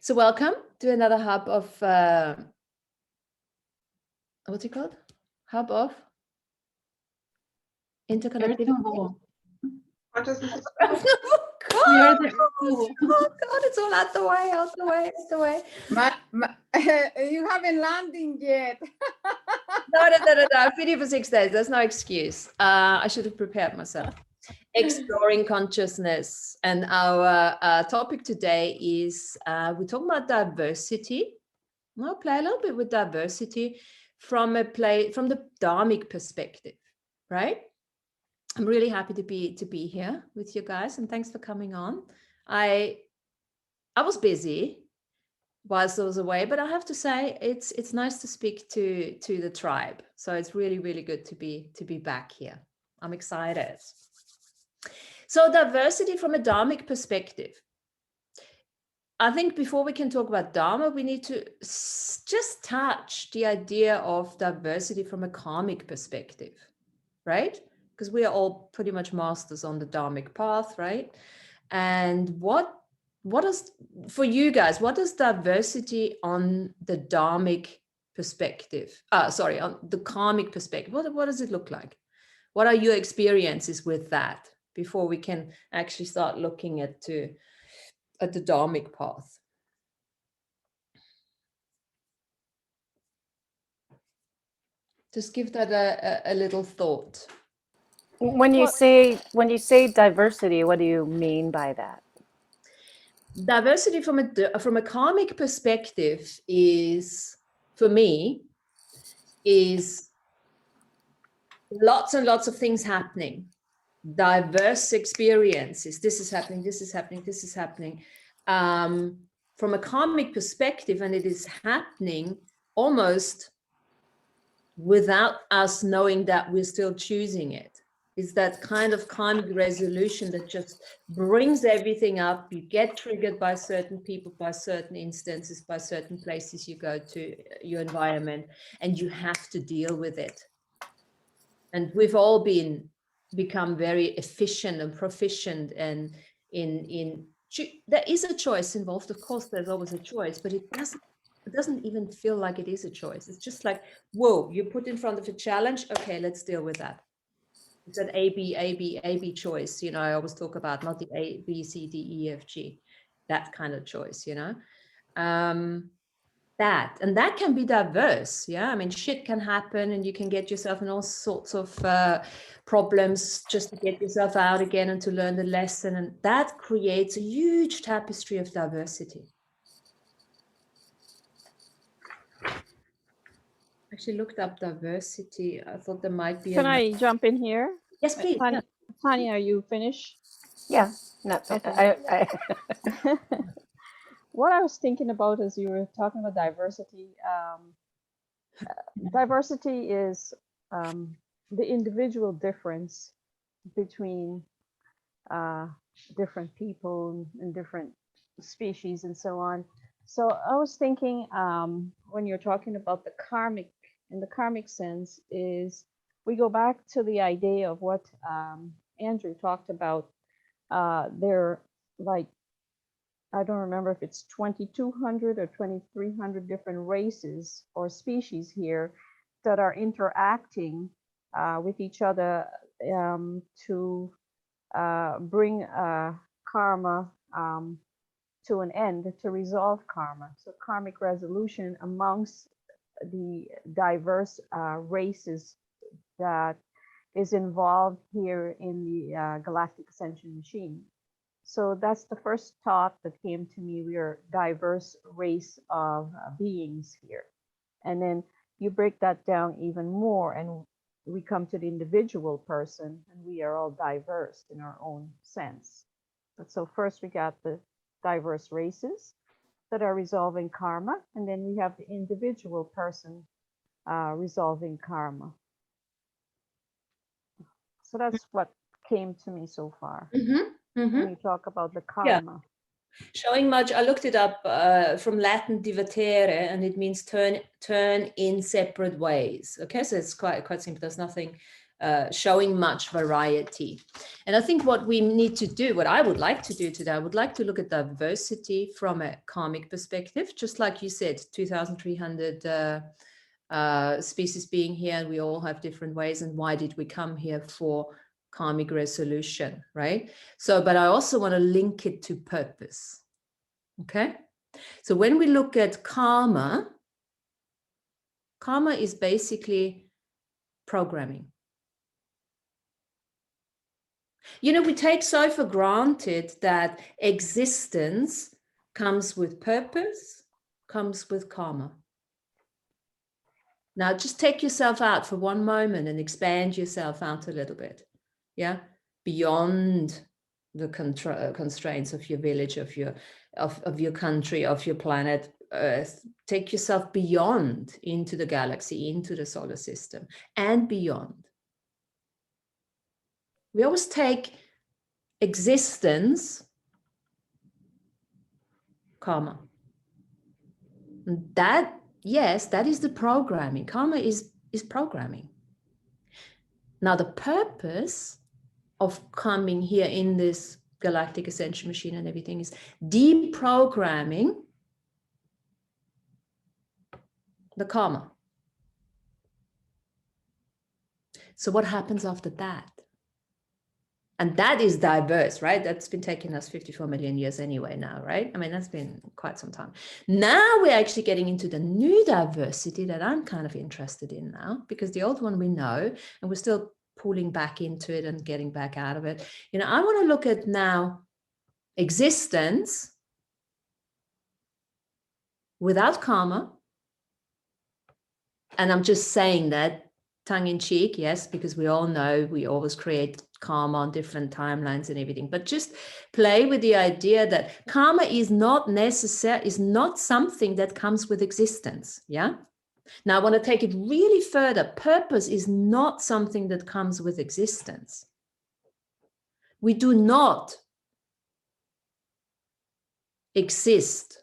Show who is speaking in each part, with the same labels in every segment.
Speaker 1: So welcome to another hub of, what's it called? Hub of interconnectivity.
Speaker 2: What does it
Speaker 1: Oh God, it's all out the way, out the way, out the way.
Speaker 3: You haven't landing yet.
Speaker 1: No. I've been here for 6 days. There's no excuse. I should have prepared myself. Exploring consciousness. And our topic today is we're talking about diversity. I'll play a little bit with diversity from the Dharmic perspective, right? I'm really happy to be here with you guys, and thanks for coming on. I was busy whilst I was away, but I have to say it's nice to speak to the tribe. So it's really, really good to be back here. I'm excited. So diversity from a Dharmic perspective. I think before we can talk about Dharma, we need to just touch the idea of diversity from a karmic perspective, right? Because we are all pretty much masters on the Dharmic path, right? And what is, for you guys, what is diversity on the Dharmic perspective? On the karmic perspective. What does it look like? What are your experiences with that before we can actually start looking at the Dharmic path? Just give that a little thought.
Speaker 4: When you say diversity, what do you mean by that?
Speaker 1: Diversity from a karmic perspective is, for me, is lots and lots of things happening, diverse experiences. This is happening, this is happening, this is happening. From a karmic perspective, and it is happening almost without us knowing that we're still choosing it. Is that kind of karmic resolution that just brings everything up. You get triggered by certain people, by certain instances, by certain places you go to, your environment, and you have to deal with it. And we've all become very efficient and proficient, and there is a choice involved. Of course, there's always a choice, but it doesn't even feel like it is a choice. It's just like, whoa, you're put in front of a challenge. Okay, let's deal with that. It's an A, B choice. You know, I always talk about not the A, B, C, D, E, F, G, that kind of choice, you know. That can be diverse. Yeah, I mean, shit can happen and you can get yourself in all sorts of problems just to get yourself out again and to learn the lesson. And that creates a huge tapestry of diversity. Actually looked up diversity. I thought there might be.
Speaker 5: Can I jump in here?
Speaker 1: Yes, please.
Speaker 5: Tanya, are you finished?
Speaker 4: Yeah. No, okay.
Speaker 5: What I was thinking about as you were talking about diversity, diversity is the individual difference between different people and different species and so on. So I was thinking when you're talking about the karmic, in the karmic sense, is we go back to the idea of what Andrew talked about. There, like, I don't remember if it's 2,200 or 2,300 different races or species here that are interacting with each other to bring karma to an end, to resolve karma. So karmic resolution amongst the diverse races that is involved here in the galactic ascension machine. So that's the first thought that came to me. We are a diverse race of beings here. And then you break that down even more and we come to the individual person, and we are all diverse in our own sense. But so first we got the diverse races that are resolving karma, and then we have the individual person resolving karma. So that's what came to me so far. When you talk about the karma.
Speaker 1: Yeah. Showing much, I looked it up from Latin divertere, and it means turn in separate ways. Okay, so it's quite simple. There's nothing showing much variety. And I think what we need to do, what I would like to do today, I would like to look at diversity from a karmic perspective, just like you said, 2,300 species being here, and we all have different ways. And why did we come here? For karmic resolution, right? So, but I also want to link it to purpose. Okay. So when we look at karma, karma is basically programming. You know, we take so for granted that existence comes with purpose, comes with karma. Now, just take yourself out for one moment and expand yourself out a little bit. Yeah, beyond the constraints of your village, of your country, of your planet Earth. Take yourself beyond, into the galaxy, into the solar system, and beyond. We always take existence, karma. And that, yes, that is the programming. Karma is programming. Now, the purpose of coming here in this galactic ascension machine and everything is deprogramming the karma. So what happens after that? And that is diverse, right? That's been taking us 54 million years anyway now, right? I mean, that's been quite some time. Now we're actually getting into the new diversity that I'm kind of interested in now, because the old one we know, and we're still pulling back into it and getting back out of it. You know, I want to look at now existence without karma. And I'm just saying that tongue in cheek, yes, because we all know we always create karma on different timelines and everything, but just play with the idea that karma is not necessary, is not something that comes with existence. Yeah. Now I want to take it really further. Purpose is not something that comes with existence. We do not exist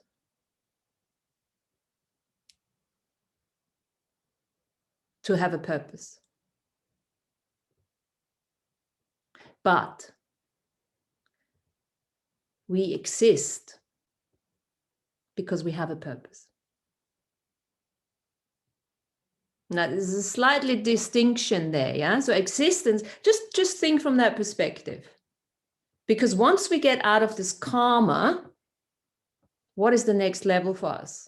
Speaker 1: to have a purpose. But we exist because we have a purpose. Now, there's a slightly distinction there, yeah? So existence, just think from that perspective. Because once we get out of this karma, what is the next level for us?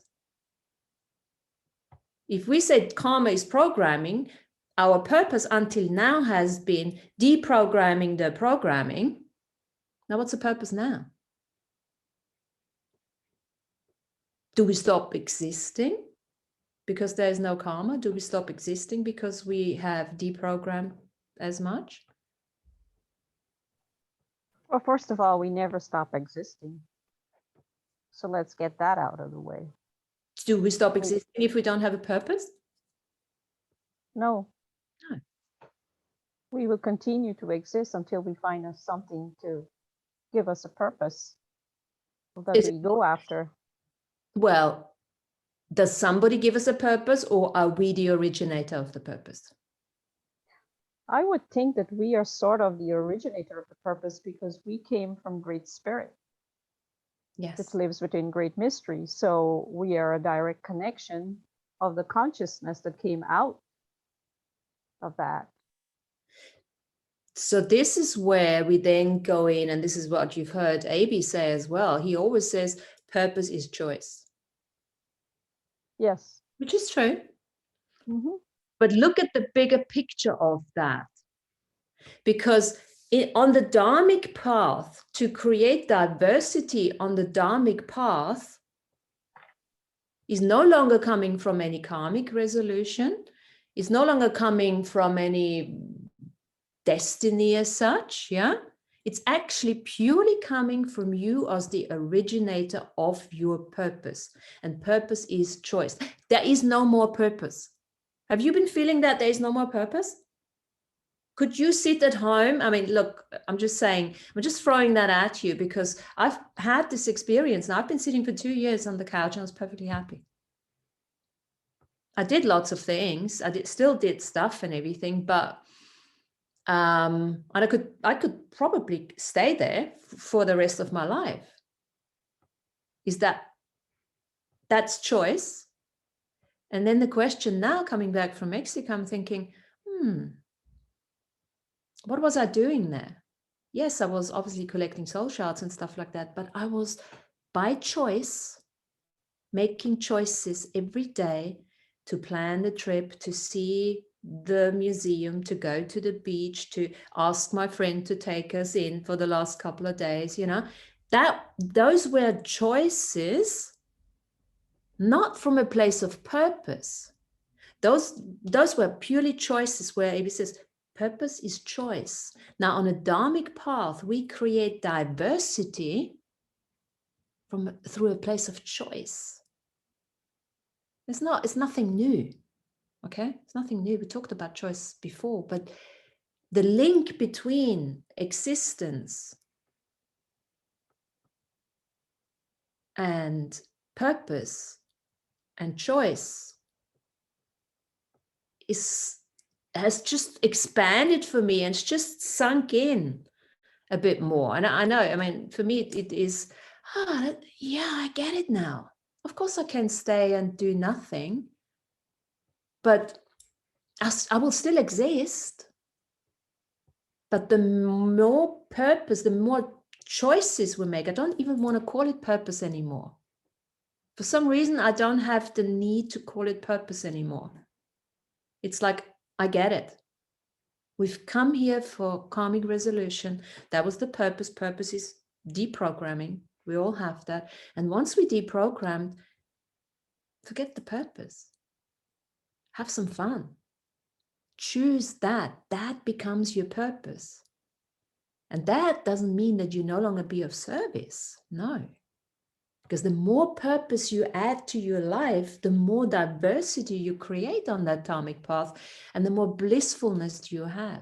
Speaker 1: If we say karma is programming, our purpose until now has been deprogramming the programming. Now, what's the purpose now? Do we stop existing because there's no karma? Do we stop existing because we have deprogrammed as much?
Speaker 5: Well, first of all, we never stop existing. So let's get that out of the way.
Speaker 1: Do we stop existing if we don't have a purpose?
Speaker 5: No.
Speaker 1: No.
Speaker 5: We will continue to exist until we find us something to give us a purpose that we go after.
Speaker 1: Well, does somebody give us a purpose, or are we the originator of the purpose?
Speaker 5: I would think that we are sort of the originator of the purpose because we came from Great Spirit.
Speaker 1: Yes.
Speaker 5: That lives within Great Mystery. So we are a direct connection of the consciousness that came out of that.
Speaker 1: So this is where we then go in, and this is what you've heard A.B. say as well. He always says purpose is choice.
Speaker 5: Yes.
Speaker 1: Which is true.
Speaker 5: Mm-hmm.
Speaker 1: But look at the bigger picture of that. Because on the Dharmic path, to create diversity on the Dharmic path is no longer coming from any karmic resolution, is no longer coming from any destiny as such, yeah? It's actually purely coming from you as the originator of your purpose. And purpose is choice. There is no more purpose. Have you been feeling that there is no more purpose? Could you sit at home? I mean, look, I'm just saying, I'm just throwing that at you because I've had this experience and I've been sitting for 2 years on the couch and I was perfectly happy. I did lots of things. Still did stuff and everything, but And I could probably stay there for the rest of my life. That's choice? And then the question now, coming back from Mexico, I'm thinking, what was I doing there? Yes, I was obviously collecting soul shards and stuff like that, but I was by choice making choices every day to plan the trip, to see the museum, to go to the beach, to ask my friend to take us in for the last couple of days, those were choices, not from a place of purpose. Those were purely choices where AB says, purpose is choice. Now, on a dharmic path, we create diversity through a place of choice. It's nothing new, okay? It's nothing new. We talked about choice before, but the link between existence and purpose and choice has just expanded for me, and it's just sunk in a bit more. And I know, I mean, for me, it is, yeah, I get it now. Of course I can stay and do nothing, but I will still exist. But the more purpose, the more choices we make, I don't even want to call it purpose anymore. For some reason, I don't have the need to call it purpose anymore. It's like, I get it. We've come here for karmic resolution. That was the purpose. Purpose is deprogramming. We all have that. And once we deprogrammed, forget the purpose. Have some fun. Choose that. That becomes your purpose. And that doesn't mean that you no longer be of service. No. Because the more purpose you add to your life, the more diversity you create on that dharmic path, and the more blissfulness you have.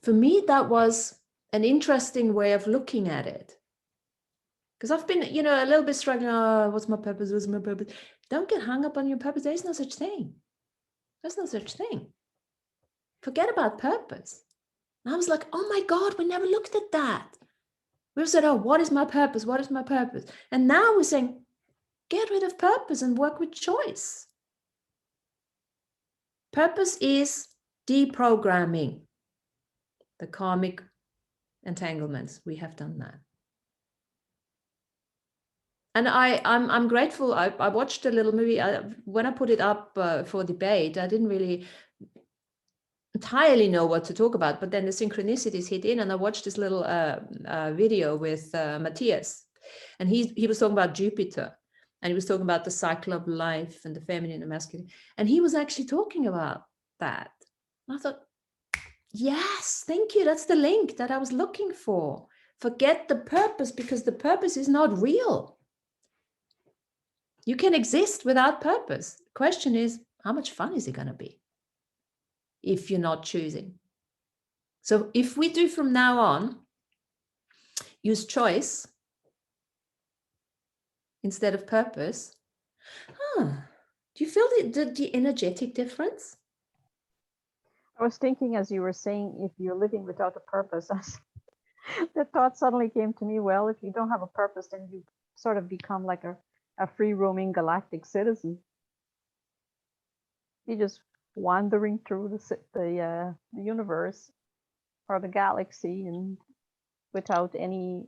Speaker 1: For me, that was an interesting way of looking at it. Because I've been, a little bit struggling. Oh, what's my purpose? What's my purpose? Don't get hung up on your purpose. There is no such thing. There's no such thing. Forget about purpose. And I was like, oh my God, we never looked at that. We've said, oh, what is my purpose? What is my purpose? And now we're saying, get rid of purpose and work with choice. Purpose is deprogramming the karmic entanglements. We have done that. And I'm grateful. I watched a little movie. When I put it up for debate, I didn't really entirely know what to talk about, but then the synchronicities hit in, and I watched this little video with Matthias, and he was talking about Jupiter, and he was talking about the cycle of life and the feminine and masculine, and he was actually talking about that. And I thought, yes, thank you. That's the link that I was looking for. Forget the purpose, because the purpose is not real. You can exist without purpose. The question is, how much fun is it going to be if you're not choosing? So if we do from now on, use choice instead of purpose, do you feel the energetic difference?
Speaker 5: I was thinking as you were saying, if you're living without a purpose, the thought suddenly came to me, well, if you don't have a purpose, then you sort of become like a free roaming galactic citizen. You're just wandering through the universe or the galaxy, and without any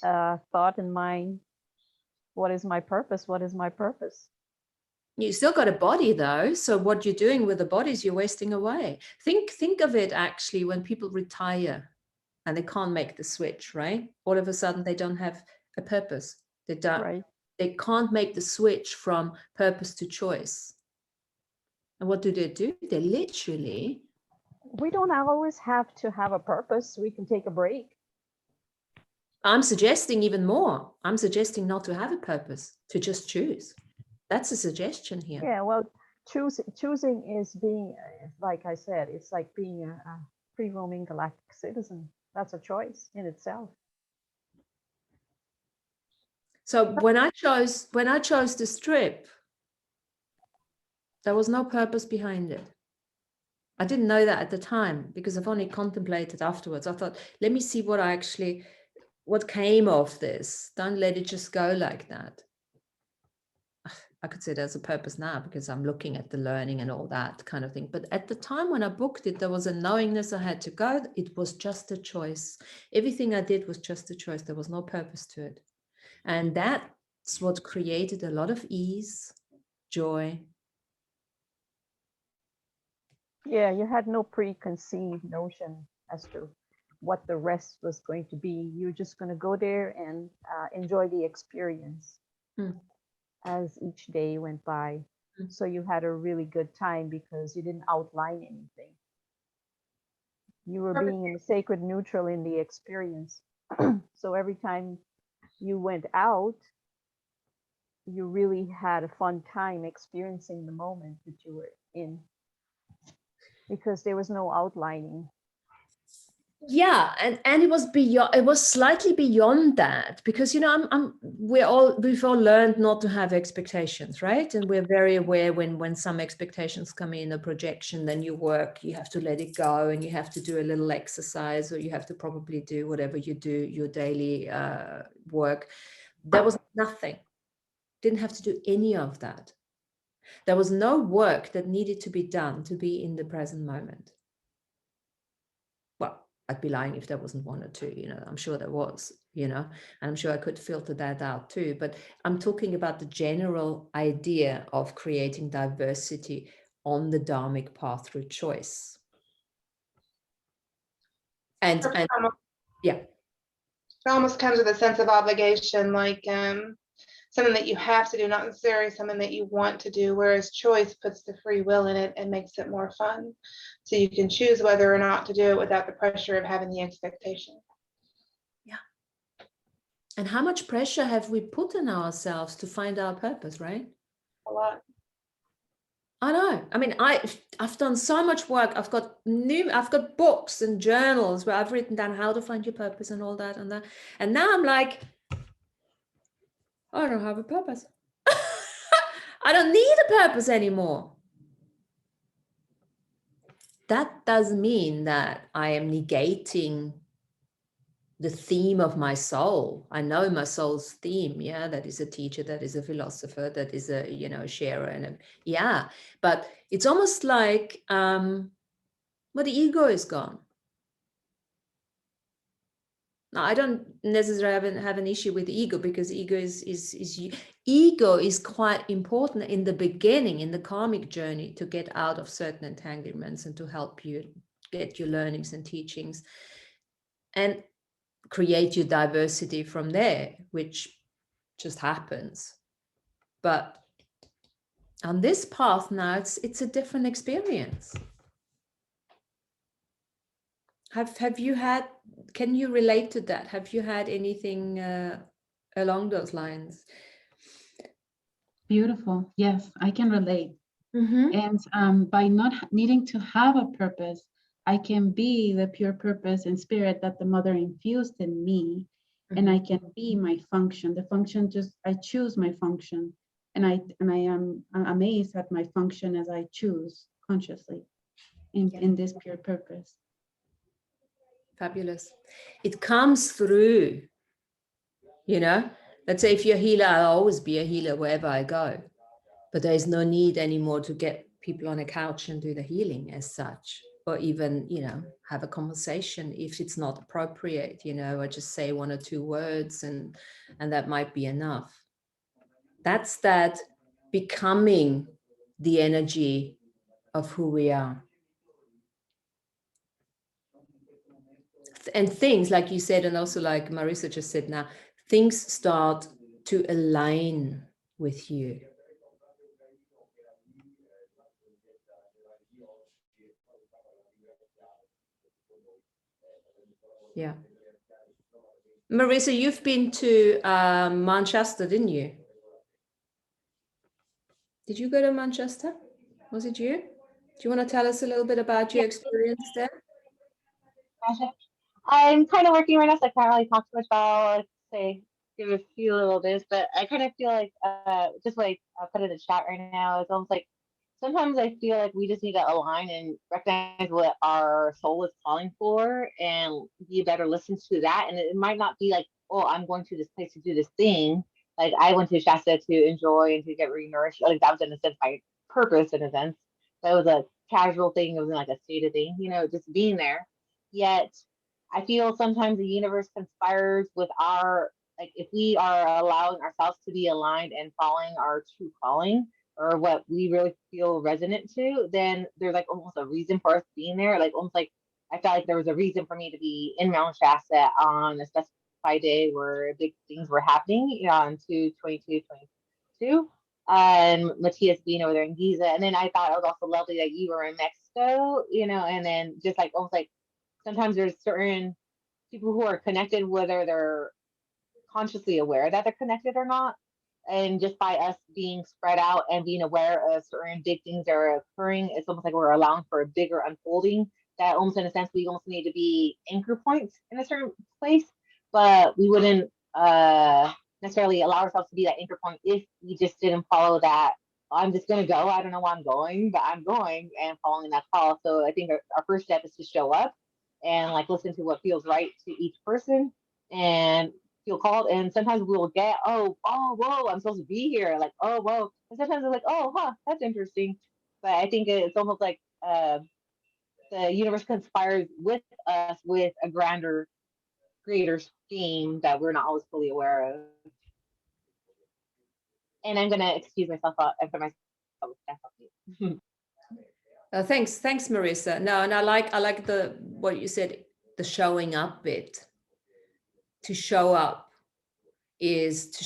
Speaker 5: thought in mind, what is my purpose? What is my purpose?
Speaker 1: You still got a body though. So what you're doing with the bodies, you're wasting away. Think of it actually when people retire and they can't make the switch, right? All of a sudden they don't have a purpose. They don't. Right. They can't make the switch from purpose to choice. And what do? They literally...
Speaker 5: We don't always have to have a purpose. We can take a break.
Speaker 1: I'm suggesting even more. I'm suggesting not to have a purpose, to just choose. That's a suggestion here.
Speaker 5: Yeah, well, choosing is being, like I said, it's like being a free roaming galactic citizen. That's a choice in itself.
Speaker 1: So when I chose this trip, there was no purpose behind it. I didn't know that at the time because I've only contemplated afterwards. I thought, let me see what came of this. Don't let it just go like that. I could say there's a purpose now because I'm looking at the learning and all that kind of thing. But at the time when I booked it, there was a knowingness I had to go. It was just a choice. Everything I did was just a choice. There was no purpose to it. And that's what created a lot of ease, joy.
Speaker 5: Yeah, you had no preconceived notion as to what the rest was going to be. You're just going to go there and enjoy the experience as each day went by. So you had a really good time because you didn't outline anything. You were being in sacred neutral in the experience. So every time you went out, you really had a fun time experiencing the moment that you were in because there was no outlining.
Speaker 1: Yeah, and it was slightly beyond that because we've all learned not to have expectations, right? And we're very aware when some expectations come in, a projection, then you have to let it go, and you have to do a little exercise, or you have to probably do whatever you do, your daily work. There was nothing. Didn't have to do any of that. There was no work that needed to be done to be in the present moment. Well, I'd be lying if there wasn't one or two, I'm sure there was, and I'm sure I could filter that out too. But I'm talking about the general idea of creating diversity on the Dharmic path through choice. And yeah.
Speaker 2: It almost comes with a sense of obligation, like something that you have to do, not necessarily something that you want to do, whereas choice puts the free will in it and makes it more fun. So you can choose whether or not to do it without the pressure of having the expectation.
Speaker 1: Yeah. And how much pressure have we put on ourselves to find our purpose, right?
Speaker 2: A lot.
Speaker 1: I know. I mean, I've done so much work. I've got books and journals where I've written down how to find your purpose and all that and that. And now I'm like, I don't have a purpose. I don't need a purpose anymore. That does mean that I am negating the theme of my soul. I know my soul's theme. Yeah, that is a teacher, that is a philosopher, that is a sharer, and but it's almost like the ego is gone. Now, I don't necessarily have an issue with ego because ego is quite important in the beginning, in the karmic journey, to get out of certain entanglements and to help you get your learnings and teachings and create your diversity from there, which just happens. But on this path now, it's a different experience. Have you had, can you relate to that? Have you had anything along those lines?
Speaker 6: Beautiful. Yes, I can relate.
Speaker 1: Mm-hmm.
Speaker 6: And by not needing to have a purpose, I can be the pure purpose and spirit that the mother infused in me. Mm-hmm. And I can be my function. The function I choose my function. And I am amazed at my function as I choose consciously in this pure purpose.
Speaker 1: Fabulous. It comes through, let's say if you're a healer, I'll always be a healer wherever I go, but there's no need anymore to get people on a couch and do the healing as such, or even, have a conversation if it's not appropriate, I just say one or two words and that might be enough. That's that becoming the energy of who we are. And things, like you said, and also like Marisa just said now, things start to align with you. Yeah. Marisa, you've been to Manchester, didn't you? Did you go to Manchester? Was it you? Do you want to tell us a little bit about your experience there?
Speaker 7: I'm kind of working right now, so I can't really talk too much about, let's say, give a few little bits, but I kind of feel like, just like I put in the chat right now, it's almost like sometimes I feel like we just need to align and recognize what our soul is calling for and be a better listen to that. And it might not be like, oh, I'm going to this place to do this thing. Like I went to Shasta to enjoy and to get re-nourished. Like that was in a sense my purpose in a sense. That was a casual thing. It wasn't like a stated thing, just being there. Yet I feel sometimes the universe conspires with our, like if we are allowing ourselves to be aligned and following our true calling or what we really feel resonant to, then there's like almost a reason for us being there. Like almost like I felt like there was a reason for me to be in Mount Shasta on a specified day where big things were happening, on 2/22/22. And Matthias being over there in Giza. And then I thought it was also lovely that you were in Mexico, and then just like almost like sometimes there's certain people who are connected, whether they're consciously aware that they're connected or not. And just by us being spread out and being aware of certain big things that are occurring, it's almost like we're allowing for a bigger unfolding. That almost in a sense, we almost need to be anchor points in a certain place, but we wouldn't necessarily allow ourselves to be that anchor point if we just didn't follow that. I'm just going to go. I don't know where I'm going, but I'm going and following that call. So I think our first step is to show up and like listen to what feels right to each person and feel called. And sometimes we'll get, oh, whoa, I'm supposed to be here. Like, oh, whoa. And sometimes it's like, oh, huh, that's interesting. But I think it's almost like the universe conspires with us with a greater scheme that we're not always fully aware of. And I'm gonna excuse myself for myself.
Speaker 1: Thanks, Marisa. No, and I like the what you said, the showing up bit. To show up is, do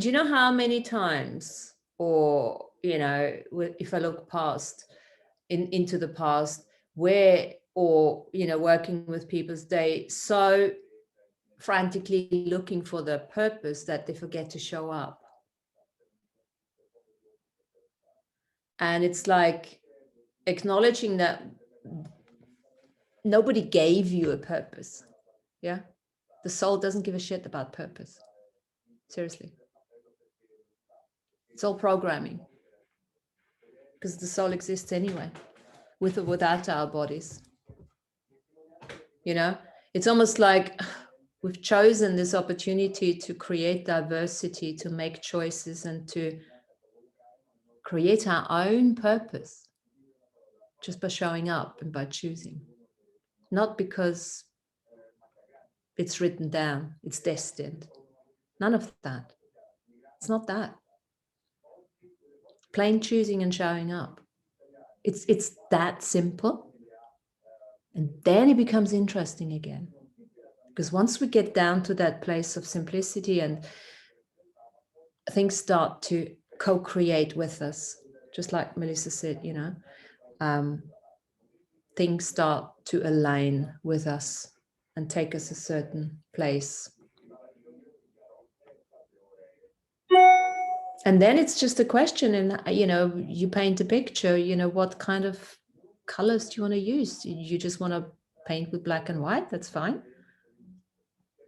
Speaker 1: you know how many times, or if I look past into the past, where, or working with people's day, so frantically looking for their purpose that they forget to show up. And it's like acknowledging that nobody gave you a purpose. Yeah. The soul doesn't give a shit about purpose. Seriously. It's all programming. Because the soul exists anyway, with or without our bodies. It's almost like we've chosen this opportunity to create diversity, to make choices, and to create our own purpose just by showing up and by choosing. Not because it's written down, it's destined. None of that. It's not that. Plain choosing and showing up. It's that simple. And then it becomes interesting again. Because once we get down to that place of simplicity and things start to co-create with us, just like Melissa said, things start to align with us and take us a certain place. And then it's just a question, and you paint a picture, what kind of colors do you want to use? You just want to paint with black and white, that's fine.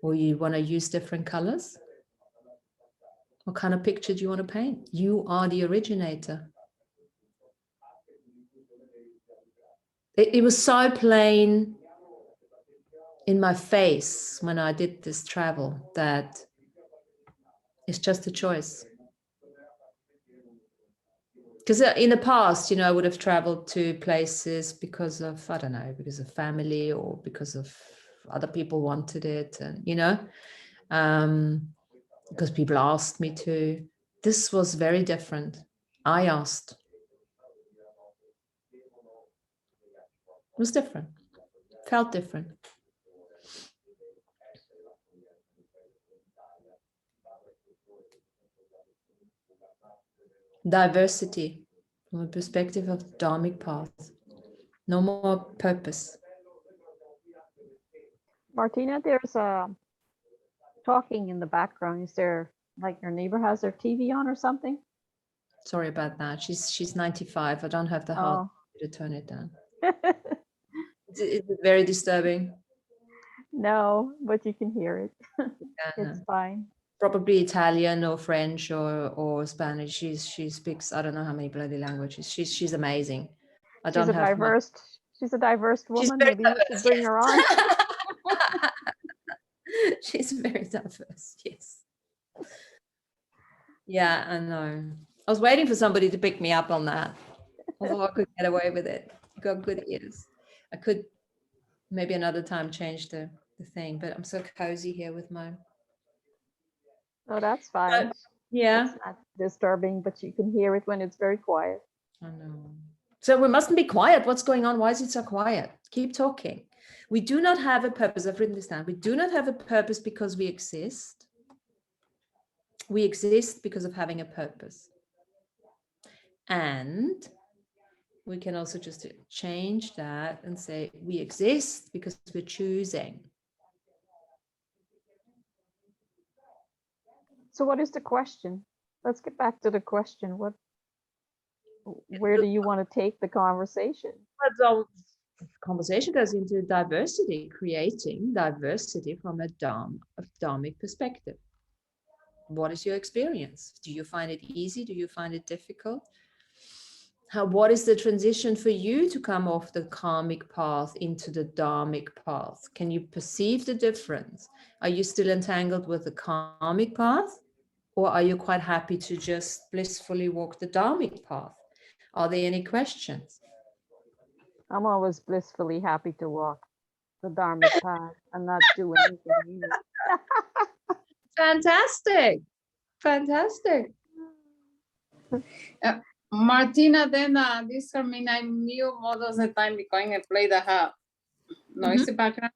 Speaker 1: Or you want to use different colors? What kind of picture do you want to paint? You are the originator. It was so plain in my face when I did this travel that it's just a choice. Because in the past, I would have traveled to places because of, I don't know, because of family or because of other people wanted it, and, because people asked me to. This was very different. I asked. It was different. Felt different. Diversity from a perspective of the Dharmic path. No more purpose.
Speaker 5: Martina, there's talking in the background. Is there, like, your neighbor has their TV on or something?
Speaker 1: Sorry about that. She's 95. I don't have the heart to turn it down. Is it very disturbing?
Speaker 5: No, but you can hear it.
Speaker 1: Yeah,
Speaker 5: It's fine.
Speaker 1: probably Italian or French or Spanish. She speaks, I don't know how many bloody languages. She's amazing. I
Speaker 5: She's
Speaker 1: don't
Speaker 5: a
Speaker 1: have
Speaker 5: diverse. She's a diverse
Speaker 1: She's
Speaker 5: woman.
Speaker 1: very
Speaker 5: Maybe you should
Speaker 1: diverse,
Speaker 5: bring her on.
Speaker 1: yes. She's very diverse, yes. Yeah, I know. I was waiting for somebody to pick me up on that. I thought I could get away with it. Got good ears. I could maybe another time change the thing, but I'm so cozy here with my.
Speaker 5: Oh, that's fine.
Speaker 1: Yeah,
Speaker 5: It's not disturbing, but you can hear it when it's very quiet.
Speaker 1: I know. So we mustn't be quiet. What's going on? Why is it so quiet? Keep talking. We do not have a purpose. I've written this down. We do not have a purpose because we exist. We exist because of having a purpose. And we can also just change that and say we exist because we're choosing.
Speaker 5: So what is the question? Let's get back to the question. Where do you want to take the conversation?
Speaker 1: So conversation goes into diversity, creating diversity from a dharmic perspective. What is your experience? Do you find it easy? Do you find it difficult? What is the transition for you to come off the karmic path into the dharmic path? Can you perceive the difference? Are you still entangled with the karmic path? Or are you quite happy to just blissfully walk the dharmic path? Are there any questions?
Speaker 5: I'm always blissfully happy to walk the Dharmic path and not do anything either.
Speaker 1: Fantastic. Fantastic.
Speaker 3: Martina, then this Carmina, I knew most of the time because I play the noisy background.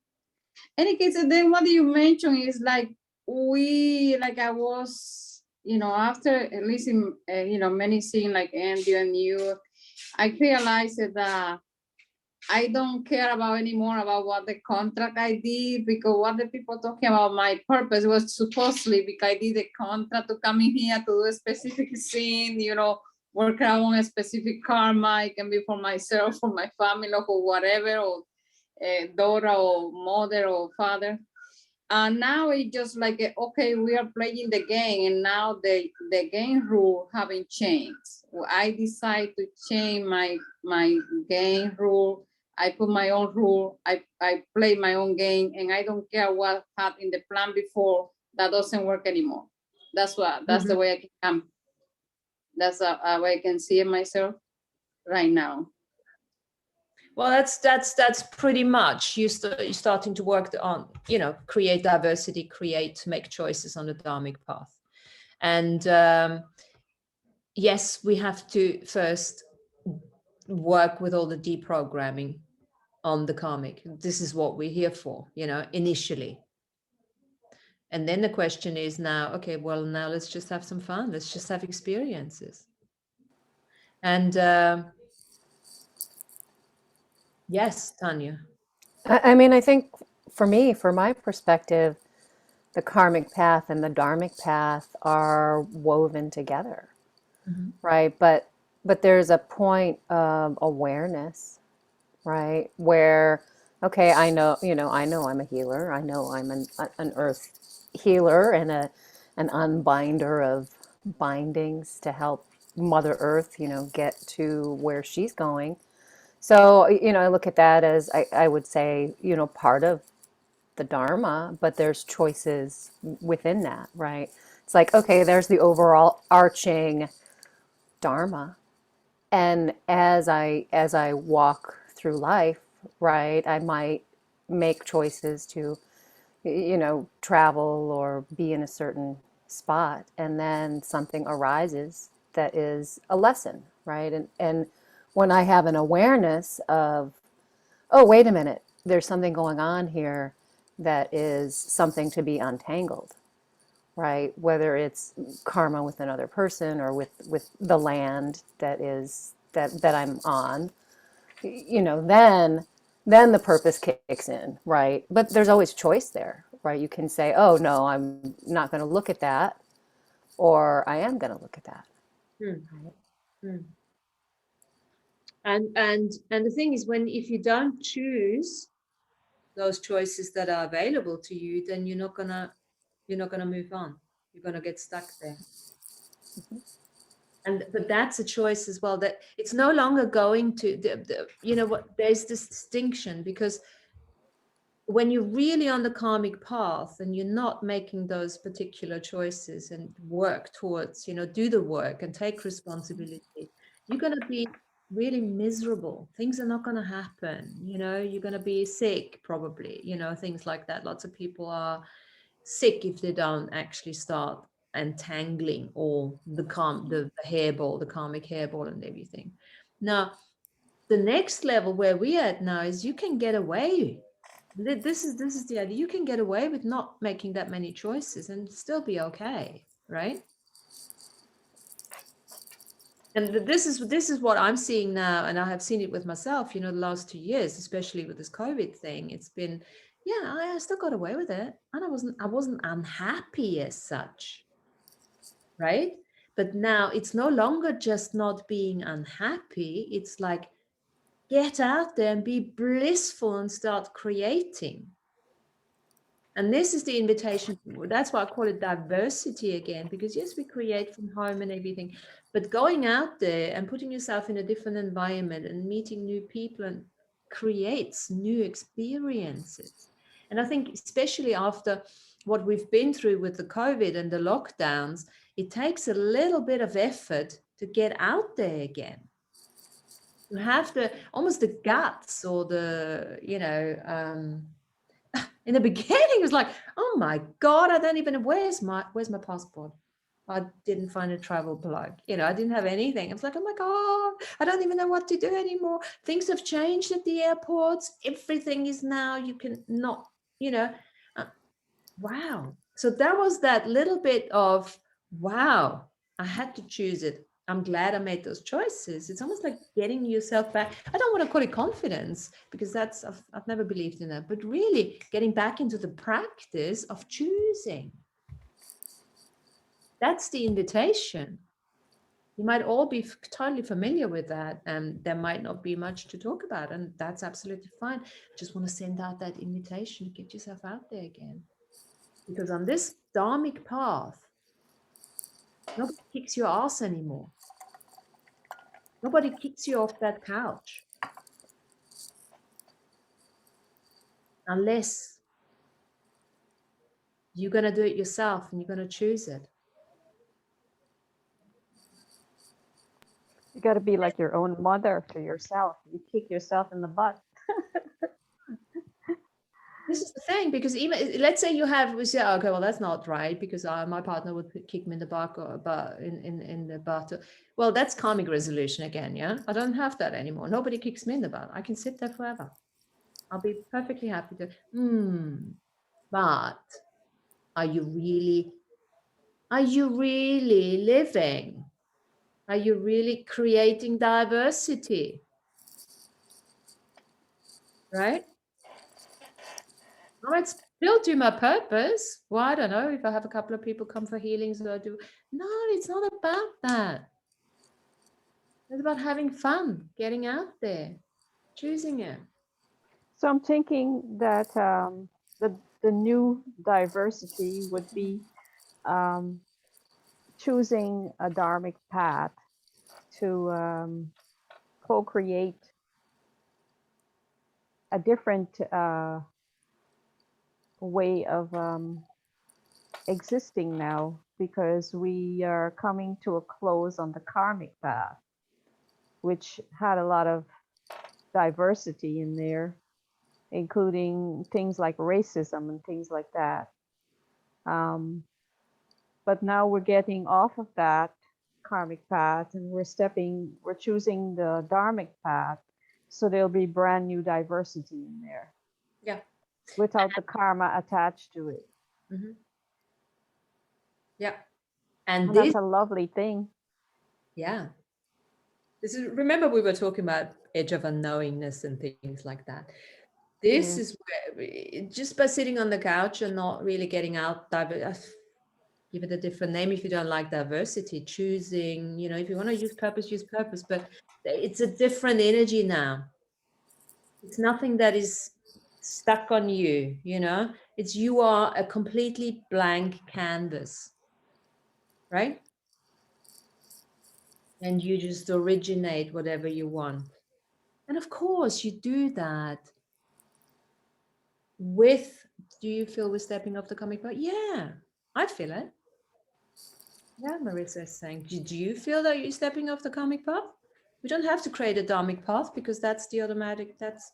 Speaker 3: Any case, then what you mentioned is like I was, after listening, many sing like Andy and you, I realized that I don't care about anymore about what the contract I did, because what the people talking about my purpose was supposedly because I did a contract to come in here to do a specific scene, work out on a specific karma. It can be for myself, for my family, or for whatever, or daughter or mother or father. And now it's just like, okay, we are playing the game, and now the game rule haven't changed. I decide to change my game rule. I put my own rule. I play my own game, and I don't care what had in the plan before. That doesn't work anymore. That's the way I can come. That's a way I can see it myself right now.
Speaker 1: Well, that's pretty much you're starting to work on, create diversity, make choices on the dharmic path. And yes, we have to first work with all the deprogramming on the karmic. This is what we're here for, initially. And then the question is now, okay, well, now let's just have some fun. Let's just have experiences. And yes, Tanya.
Speaker 4: I mean, I think for me, from my perspective, the karmic path and the dharmic path are woven together, right? But there's a point of awareness, right? Where, okay, I know I'm a healer. I know I'm an earth healer and an unbinder of bindings to help Mother Earth, get to where she's going. So, I look at that as I would say, part of the Dharma, but there's choices within that, right? It's like, okay, there's the overall arching Dharma. And as I walk through life, right, I might make choices to, travel or be in a certain spot, and then something arises that is a lesson, right? And when I have an awareness of, oh, wait a minute, there's something going on here that is something to be untangled, right? Whether it's karma with another person or with the land that I'm on, then the purpose kicks in, right? But there's always choice there, right? You can say, oh no, I'm not going to look at that, or I am going to look at that.
Speaker 1: And the thing is, if you don't choose those choices that are available to you, then you're not gonna move on. you're going to get stuck there. But that's a choice as well, that it's no longer going to you know what, there's this distinction, because when you're really on the karmic path and you're not making those particular choices and work towards, you know, do the work and take responsibility, you're going to be really miserable. Things are not going to happen. You know, you're going to be sick probably, you know, things like that. Lots of people are sick if they don't actually start entangling all the hairball, the karmic hairball and everything. Now, the next level where we're at now is you can get away. This is the idea. You can get away with not making that many choices and still be okay, right? And this is what I'm seeing now, and I have seen it with myself, you know, the last 2 years, especially with this COVID thing. It's been, yeah, I still got away with it, and I wasn't unhappy as such, right? But now it's no longer just not being unhappy. It's like, get out there and be blissful and start creating. And this is the invitation. That's why I call it diversity again, because yes, we create from home and everything, but going out there and putting yourself in a different environment and meeting new people and creates new experiences. And I think especially after what we've been through with the COVID and the lockdowns, it takes a little bit of effort to get out there again. You have the almost the guts or the, you know, in the beginning it was like, oh my God, I don't even know, where's my passport? I didn't find a travel plug. You know, I didn't have anything. I was like, oh my God, I don't even know what to do anymore. Things have changed at the airports. Everything is now, you can not, you know, wow. So that was that little bit of, wow, I had to choose it. I'm glad I made those choices. It's almost like getting yourself back. I don't want to call it confidence, because that's, I've never believed in that, but really getting back into the practice of choosing. That's the invitation. You might all be totally familiar with that, and there might not be much to talk about, and that's absolutely fine. I just want to send out that invitation to get yourself out there again. Because on this dharmic path, nobody kicks your ass anymore. Nobody kicks you off that couch. Unless you're going to do it yourself and you're going to choose it.
Speaker 5: You got to be like your own mother to yourself. You kick yourself in the butt.
Speaker 1: This is the thing, because even let's say we say, okay, well, that's not right, because my partner would kick me in the butt or in the butt. Well, that's karmic resolution again. Yeah, I don't have that anymore. Nobody kicks me in the butt. I can sit there forever. I'll be perfectly happy to. But are you really living? Are you really creating diversity? Right? I might still do my purpose. Well, I don't know if I have a couple of people come for healings that I do. No, it's not about that. It's about having fun, getting out there, choosing it.
Speaker 5: So I'm thinking that the new diversity would be choosing a dharmic path to co-create a different way of existing now, because we are coming to a close on the karmic path, which had a lot of diversity in there, including things like racism and things like that. But now we're getting off of that karmic path and we're choosing the dharmic path. So there'll be brand new diversity in there.
Speaker 1: Yeah.
Speaker 5: Without the karma attached to it.
Speaker 1: Mm-hmm. Yeah. And
Speaker 5: that's a lovely thing.
Speaker 1: Yeah. This is, remember we were talking about edge of unknowingness and things like that. This is where, just by sitting on the couch and not really getting out, give it a different name if you don't like diversity, choosing, you know, if you want to use purpose, but it's a different energy now. It's nothing that is stuck on you, you know, it's, you are a completely blank canvas. right? And you just originate whatever you want. And of course, you do that with, do you feel we're stepping off the karmic path? Yeah, I feel it. Yeah, Marisa is saying, do you feel that you're stepping off the karmic path? We don't have to create a dharmic path because that's the automatic, that's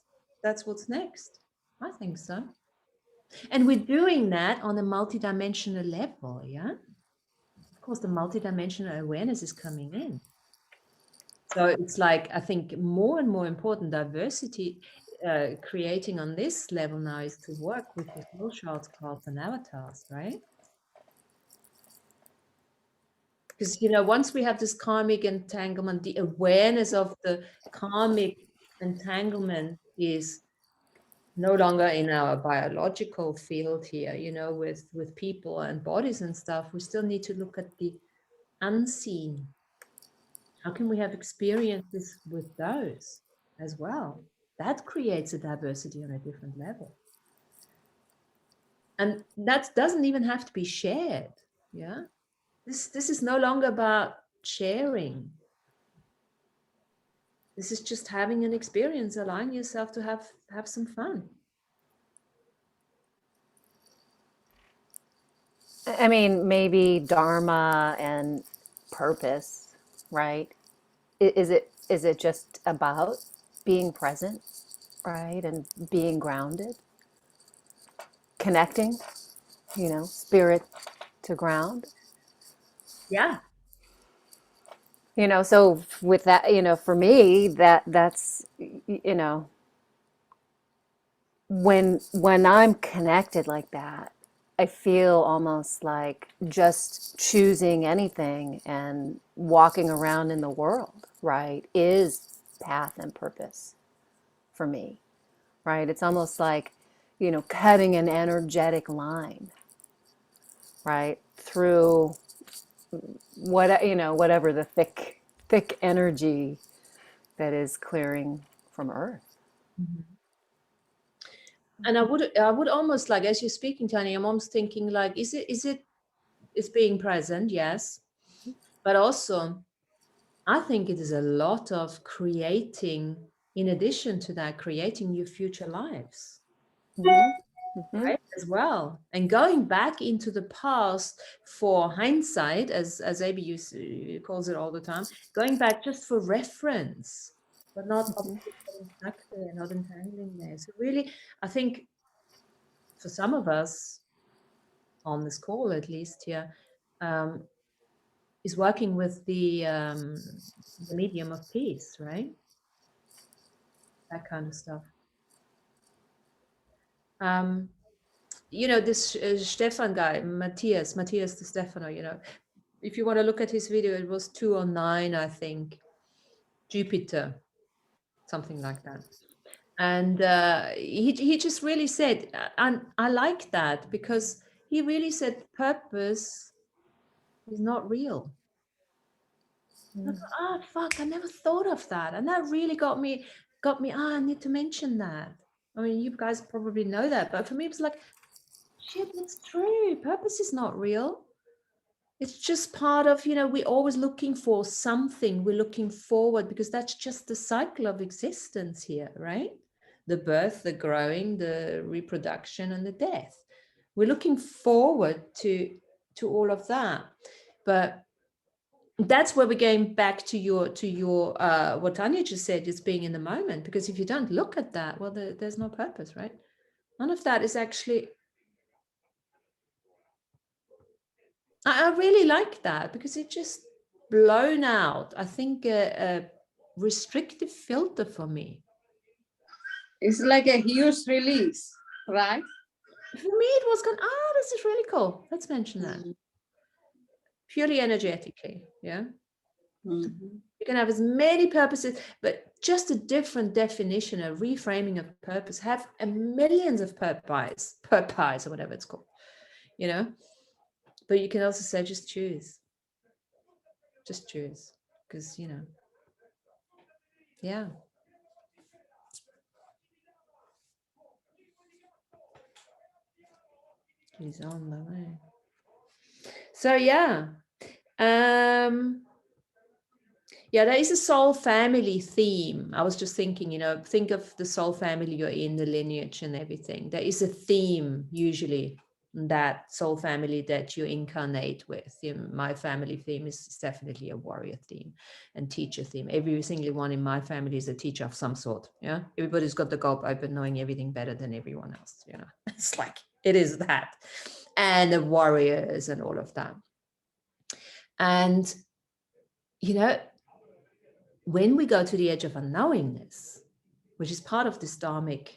Speaker 1: what's next. I think so. And we're doing that on a multidimensional level, yeah? Of course, the multidimensional awareness is coming in. So it's like, I think more and more important diversity creating on this level now is to work with the soul shards, paths, and avatars, right? Because, you know, once we have this karmic entanglement, the awareness of the karmic entanglement is no longer in our biological field here, you know, with people and bodies and stuff. We still need to look at the unseen. How can we have experiences with those as well? That creates a diversity on a different level. And that doesn't even have to be shared. Yeah. This is no longer about sharing. This is just having an experience, allowing yourself to have some fun.
Speaker 4: I mean, maybe dharma and purpose, right? Is it just about being present, right? And being grounded, connecting, you know, spirit to ground.
Speaker 1: Yeah.
Speaker 4: You know, so with that, you know, for me, that's, you know, when I'm connected like that, I feel almost like just choosing anything and walking around in the world, right, is path and purpose for me, right? It's almost like, you know, cutting an energetic line, right, through what, you know, whatever the thick energy that is clearing from earth.
Speaker 1: Mm-hmm. And I would almost like, as you're speaking, Tanya, I'm almost thinking like, it's being present, yes, but also I think it is a lot of creating, in addition to that, creating your future lives, right, as well, and going back into the past for hindsight, as Abi calls it all the time, going back just for reference, but not stuck there, not entangling there. So really, I think for some of us on this call, at least here, is working with the medium of peace, right? That kind of stuff. You know, this Stefan guy, Matthias de Stefano, you know, if you want to look at his video, it was 209, I think, Jupiter, something like that. And he just really said, and I like that, because he really said purpose is not real. Ah, fuck, I never thought of that. And that really got me, I need to mention that. I mean, you guys probably know that, but for me, it was like, shit, it's true. Purpose is not real. It's just part of, you know, we're always looking for something. We're looking forward, because that's just the cycle of existence here, right? The birth, the growing, the reproduction, and the death. We're looking forward to all of that. But that's where we're going back to your what Tanya just said, just being in the moment. Because if you don't look at that, well, there's no purpose, right? None of that is actually. I really like that, because it just blown out, I think, a restrictive filter for me.
Speaker 3: It's like a huge release, right?
Speaker 1: For me, it was going, this is really cool. Let's mention that. Purely energetically, yeah. You can have as many purposes, but just a different definition, a reframing of purpose, have millions of purpose, or whatever it's called, you know. But you can also say, just choose, because, you know, yeah. He's on the way. So yeah, Yeah, there is a soul family theme. I was just thinking, you know, think of the soul family you're in, the lineage and everything. There is a theme usually in that soul family that you incarnate with. You know, my family theme is definitely a warrior theme and teacher theme. Every single one in my family is a teacher of some sort. Yeah, everybody's got the gulp open, knowing everything better than everyone else. You know, it's like it is that, and the warriors and all of that. And you know, when we go to the edge of unknowingness, which is part of this Dharmic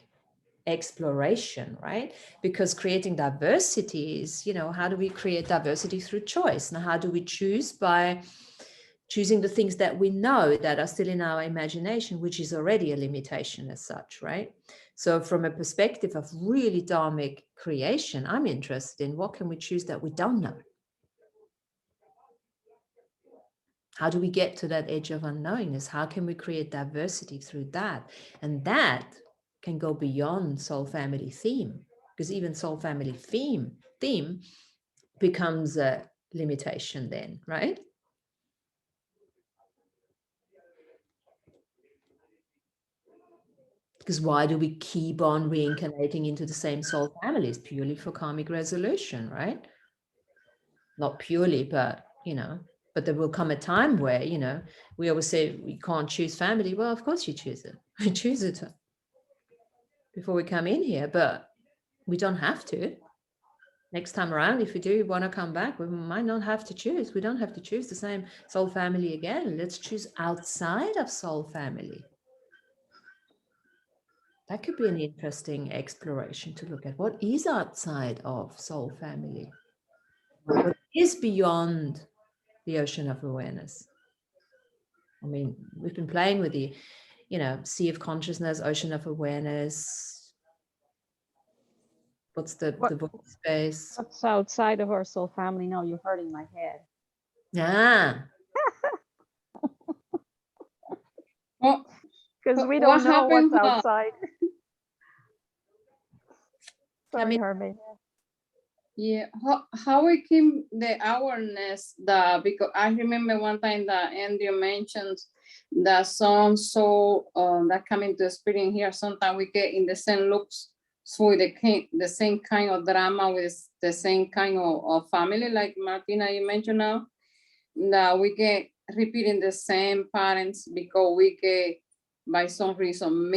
Speaker 1: exploration, right? Because creating diversity is, you know, how do we create diversity through choice? Now, how do we choose? By choosing the things that we know that are still in our imagination, which is already a limitation as such, right? So from a perspective of really Dharmic creation, I'm interested in what can we choose that we don't know? How do we get to that edge of unknowingness? How can we create diversity through that? And that can go beyond soul family theme, because even soul family theme becomes a limitation then, right? Because why do we keep on reincarnating into the same soul families? Purely for karmic resolution, right? Not purely, but, you know, but there will come a time where, you know, we always say we can't choose family. Well, of course you choose it. We choose it before we come in here, but we don't have to. Next time around, if we do want to come back, we might not have to choose. We don't have to choose the same soul family again. Let's choose outside of soul family. That could be an interesting exploration to look at. What is outside of soul family? What is beyond the ocean of awareness? I mean, we've been playing with the, you know, sea of consciousness, ocean of awareness. What's the void space?
Speaker 5: What's outside of our soul family? No, you're hurting my head.
Speaker 1: Ah,
Speaker 3: Well,
Speaker 5: Because we
Speaker 3: what
Speaker 5: don't know what's
Speaker 3: happened?
Speaker 5: outside.
Speaker 1: I
Speaker 5: Sorry,
Speaker 1: mean,
Speaker 5: Hermit.
Speaker 3: Yeah, how we came the awareness that, because I remember one time that Andrew mentioned that some soul that come into experience here, sometimes we get in the same loops, so the same kind of drama with the same kind of family, like Martina, you mentioned now, that we get repeating the same parents because we get, by some reason,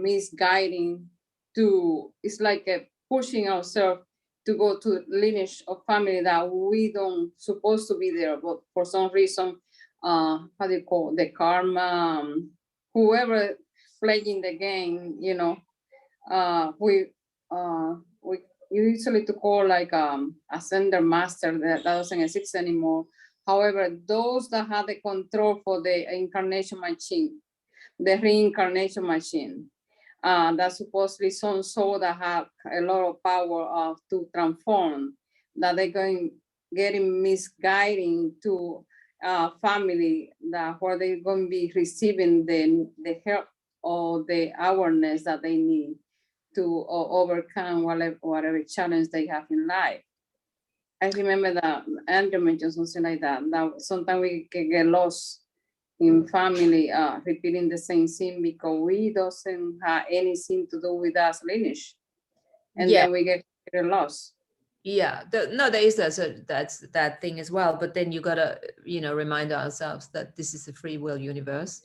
Speaker 3: misguiding to, it's like a pushing ourselves to go to lineage of family that we don't supposed to be there, but for some reason, how do you call the karma, whoever playing the game, you know, we usually to call like a sender master that doesn't exist anymore. However, those that have the control for the incarnation machine, the reincarnation machine, that supposedly some soul that have a lot of power to transform, that they're getting misguiding to family that where they're going to be receiving the help or the awareness that they need to overcome whatever challenge they have in life. I remember that Andrew mentioned something like that. That sometimes we can get lost in family, repeating the same thing because we doesn't have anything to do with us lineage, and
Speaker 1: yeah.
Speaker 3: then we get lost.
Speaker 1: Yeah, no, there is that, so that's that thing as well. But then you gotta, you know, remind ourselves that this is a free will universe,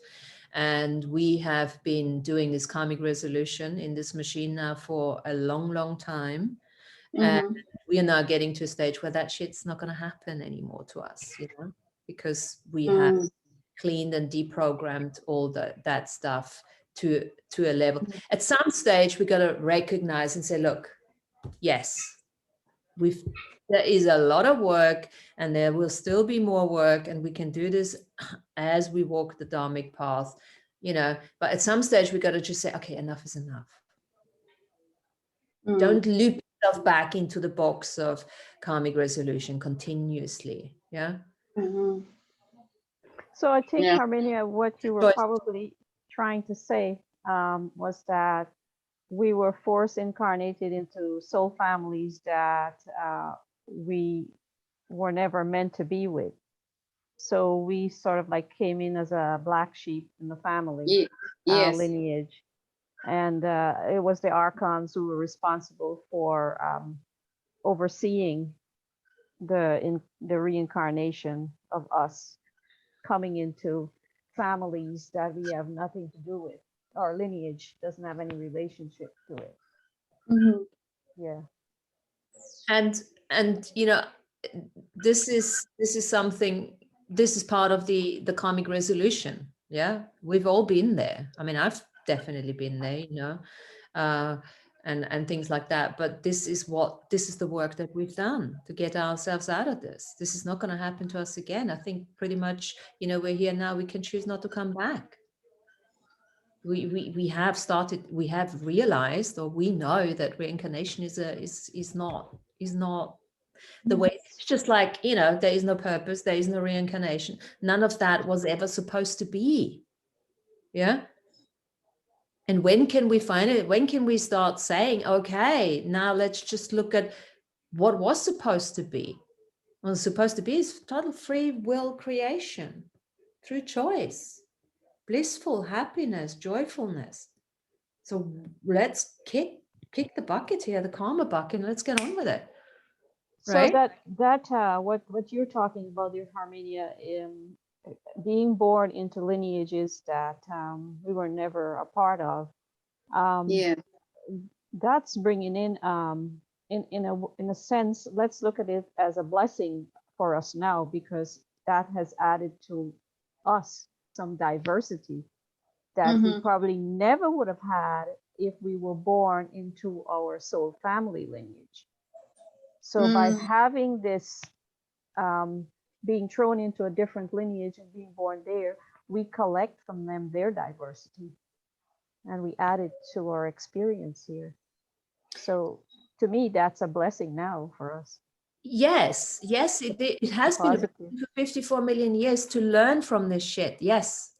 Speaker 1: and we have been doing this karmic resolution in this machine now for a long, long time, and we are now getting to a stage where that shit's not going to happen anymore to us, you know, because we have cleaned and deprogrammed all that stuff to a level. At some stage, we got to recognize and say, look, yes. There is a lot of work and there will still be more work, and we can do this as we walk the Dharmic path, you know, but at some stage we got to just say, okay, enough is enough. Don't loop yourself back into the box of karmic resolution continuously. Yeah.
Speaker 5: So I think,
Speaker 3: Yeah.
Speaker 5: Harmonia, what you were probably trying to say was that we were forced incarnated into soul families that we were never meant to be with. So we sort of like came in as a black sheep in the family
Speaker 3: Yes.
Speaker 5: lineage. And it was the archons who were responsible for overseeing the reincarnation of us coming into families that we have nothing to do with. Our lineage doesn't have any relationship to it.
Speaker 3: Mhm.
Speaker 5: Yeah.
Speaker 1: And you know, this is something, this is part of the karmic resolution. Yeah, we've all been there. I mean, I've definitely been there, you know, and things like that. But this is the work that we've done to get ourselves out of this. This is not going to happen to us again. I think pretty much, you know, we're here now, we can choose not to come back. We have realized, or we know that reincarnation is not the way. It's just like, you know, there is no purpose, there is no reincarnation. None of that was ever supposed to be. Yeah. And when can we find it? When can we start saying, okay, now let's just look at what was supposed to be? Well, supposed to be is total free will creation through choice, blissful happiness, joyfulness. So let's kick the bucket here, the karma bucket, and let's get on with it.
Speaker 5: So
Speaker 1: Right?
Speaker 5: what you're talking about, dear Harmonia, being born into lineages that we were never a part of,
Speaker 3: Yeah.
Speaker 5: that's bringing in a sense, let's look at it as a blessing for us now, because that has added to us some diversity that we probably never would have had if we were born into our soul family lineage. So by having this being thrown into a different lineage and being born there, we collect from them their diversity and we add it to our experience here. So to me, that's a blessing now for us.
Speaker 1: Yes, it has been
Speaker 5: Positive.
Speaker 1: for 54 million years to learn from this shit. Yes.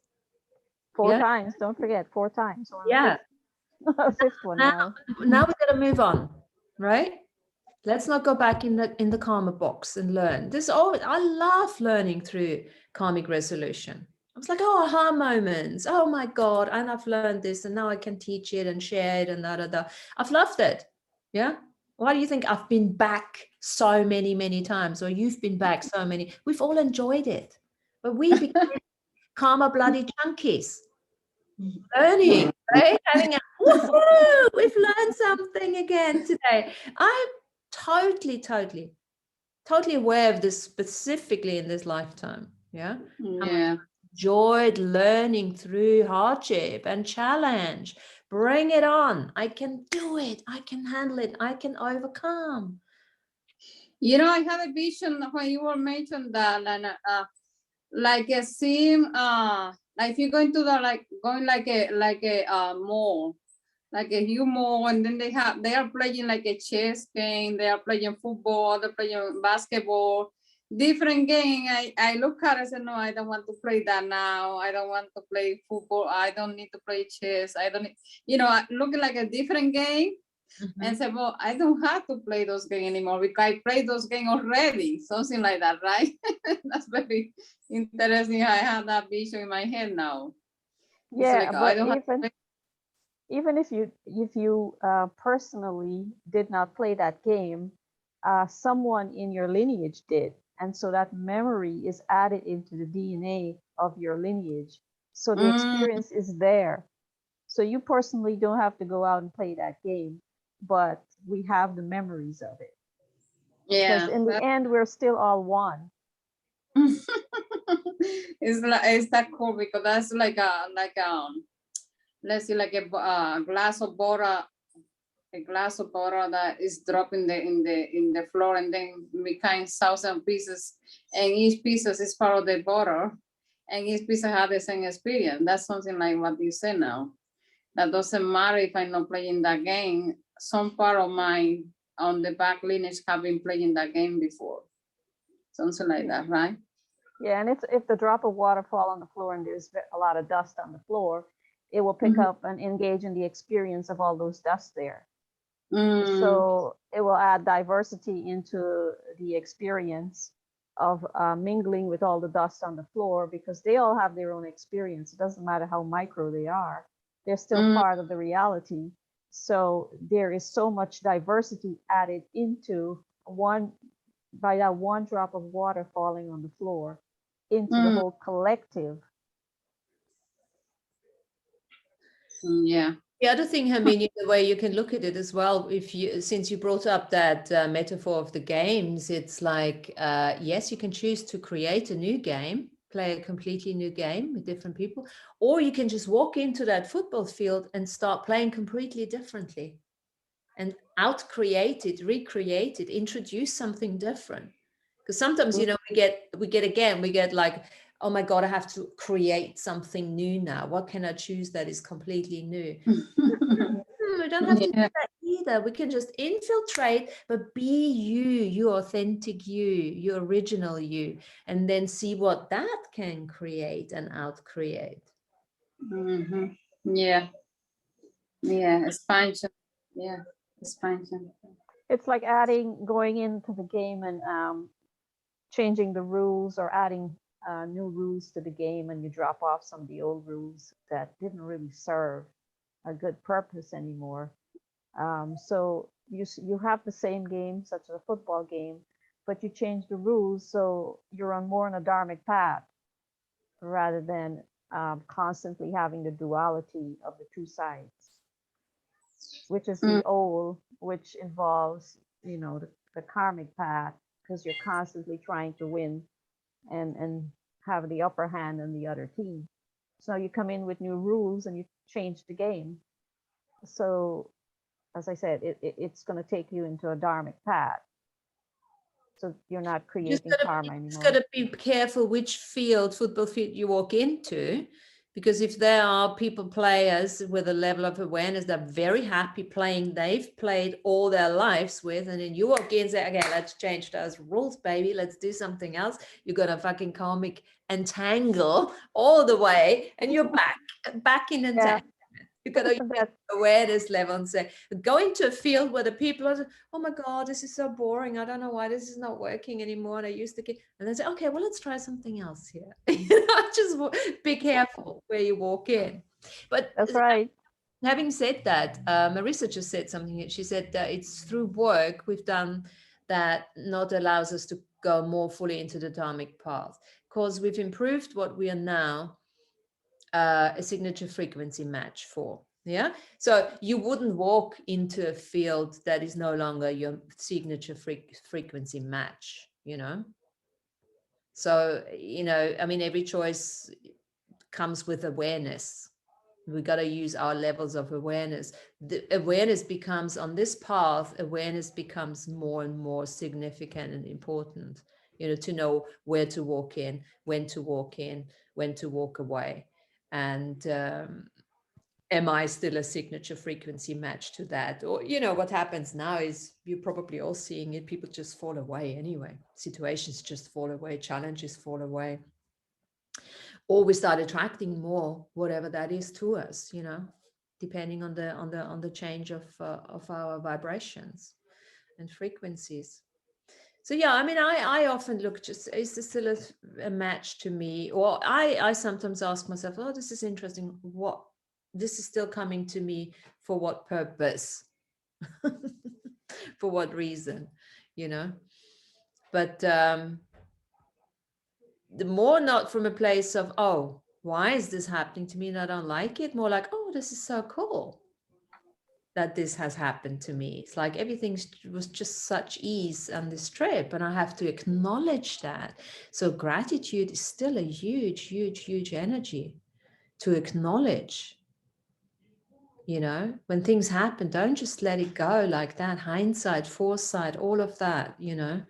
Speaker 5: Four
Speaker 1: Yeah.
Speaker 5: times, don't forget, 4 times.
Speaker 1: Yeah.
Speaker 5: Fifth one now.
Speaker 1: Now we gotta move on, right? Let's not go back in the karma box and learn. I love learning through karmic resolution. I was like, oh, aha moments. Oh my God. And I've learned this and now I can teach it and share it and da. I've loved it. Yeah. Why do you think I've been back so many times, or you've been back so many? We've all enjoyed it. But we became karma bloody junkies. Learning, right? Having a woohoo, we've learned something again today. I'm totally aware of this specifically in this lifetime. Yeah.
Speaker 3: Yeah.
Speaker 1: Enjoyed learning through hardship and challenge. Bring it on. I can do it. I can handle it. I can overcome.
Speaker 3: You know, I had a vision when you were mentioning that, and like a scene, like if you're going to the going like a mall, like a huge mall, and then they are playing like a chess game, they are playing football, they're playing basketball, different game. I look at it and said, no, I don't want to play that now. I don't want to play football. I don't need to play chess. I don't need, you know, looking like a different game. And said, well, I don't have to play those games anymore because I played those games already. Something like that, right? That's very interesting. I have that vision in my head now.
Speaker 5: Yeah,
Speaker 3: Like,
Speaker 5: but even if you personally did not play that game, someone in your lineage did, and so that memory is added into the DNA of your lineage. So the experience is there. So you personally don't have to go out and play that game, but we have the memories of it.
Speaker 3: yeah.
Speaker 5: Because in the end, we're still all one.
Speaker 3: It's that cool because that's like let's see, like a glass of water, that is dropped in the floor and then become 1,000 pieces, and each piece is part of the bottle, and each piece has the same experience. That's something like what you say now. That doesn't matter if I'm not playing that game. Some part of my on the back lineage have been playing that game before. Something like that, right?
Speaker 5: Yeah, and if the drop of water fall on the floor and there's a lot of dust on the floor, it will pick up and engage in the experience of all those dust there. So it will add diversity into the experience of mingling with all the dust on the floor, because they all have their own experience. It doesn't matter how micro they are, they're still part of the reality. So there is so much diversity added into one, by that one drop of water falling on the floor, into the whole collective.
Speaker 3: Yeah.
Speaker 1: The other thing, Herminia, the way you can look at it as well, if you, since you brought up that metaphor of the games, it's like, yes, you can choose to create a new game, play a completely new game with different people, or you can just walk into that football field and start playing completely differently and out-create it, recreate it, introduce something different. Because sometimes, you know, we get like, oh my God, I have to create something new now. What can I choose that is completely new? We don't have to do that either. We can just infiltrate, but be you, your authentic you, your original you, and then see what that can create and out-create.
Speaker 3: Yeah. Yeah, expansion. Yeah, expansion.
Speaker 5: It's like going into the game and changing the rules, or adding new rules to the game, and you drop off some of the old rules that didn't really serve a good purpose anymore. So you have the same game, such as a football game, but you change the rules, so you're on more on a dharmic path, rather than constantly having the duality of the two sides, which is the old, which involves, you know, the karmic path, because you're constantly trying to win and have the upper hand on the other team. So you come in with new rules and you change the game. So, as I said, it's going to take you into a dharmic path. So you're not creating karma anymore. You just
Speaker 1: got to be careful which football field you walk into, because if there are players with a level of awareness that are very happy playing, they've played all their lives with, and then you walk in and say, okay, let's change those rules, baby, let's do something else. You're going to fucking karmic entangle all the way, and you're back in entanglement. You got to use awareness level and say, go into a field where the people are, oh my God, this is so boring. I don't know why this is not working anymore. And I used to get, and then say, okay, well, let's try something else here. Just be careful where you walk in. But
Speaker 5: that's right.
Speaker 1: Having said that, Marisa just said something. She said that it's through work we've done that not allows us to go more fully into the dharmic path, because we've improved what we are now a signature frequency match for. Yeah, so you wouldn't walk into a field that is no longer your signature frequency match, you know. So, you know, I mean, every choice comes with awareness. We got to use our levels of awareness. The awareness becomes, on this path, awareness becomes more and more significant and important, you know, to know where to walk in, when to walk in, when to walk away. And am I still a signature frequency match to that? Or, you know, what happens now is, you're probably all seeing it, people just fall away anyway. Situations just fall away, challenges fall away. Or we start attracting more, whatever that is, to us, you know, depending on the change of our vibrations and frequencies. So yeah, I mean, I often look, just, is this still a match to me? Or I sometimes ask myself, oh, this is interesting. This is still coming to me for what purpose? For what reason, you know? But the more, not from a place of, oh, why is this happening to me and I don't like it? More like, oh, this is so cool that this has happened to me. It's like everything was just such ease on this trip, and I have to acknowledge that. So gratitude is still a huge, huge, huge energy to acknowledge. You know, when things happen, don't just let it go like that. Hindsight, foresight, all of that, you know.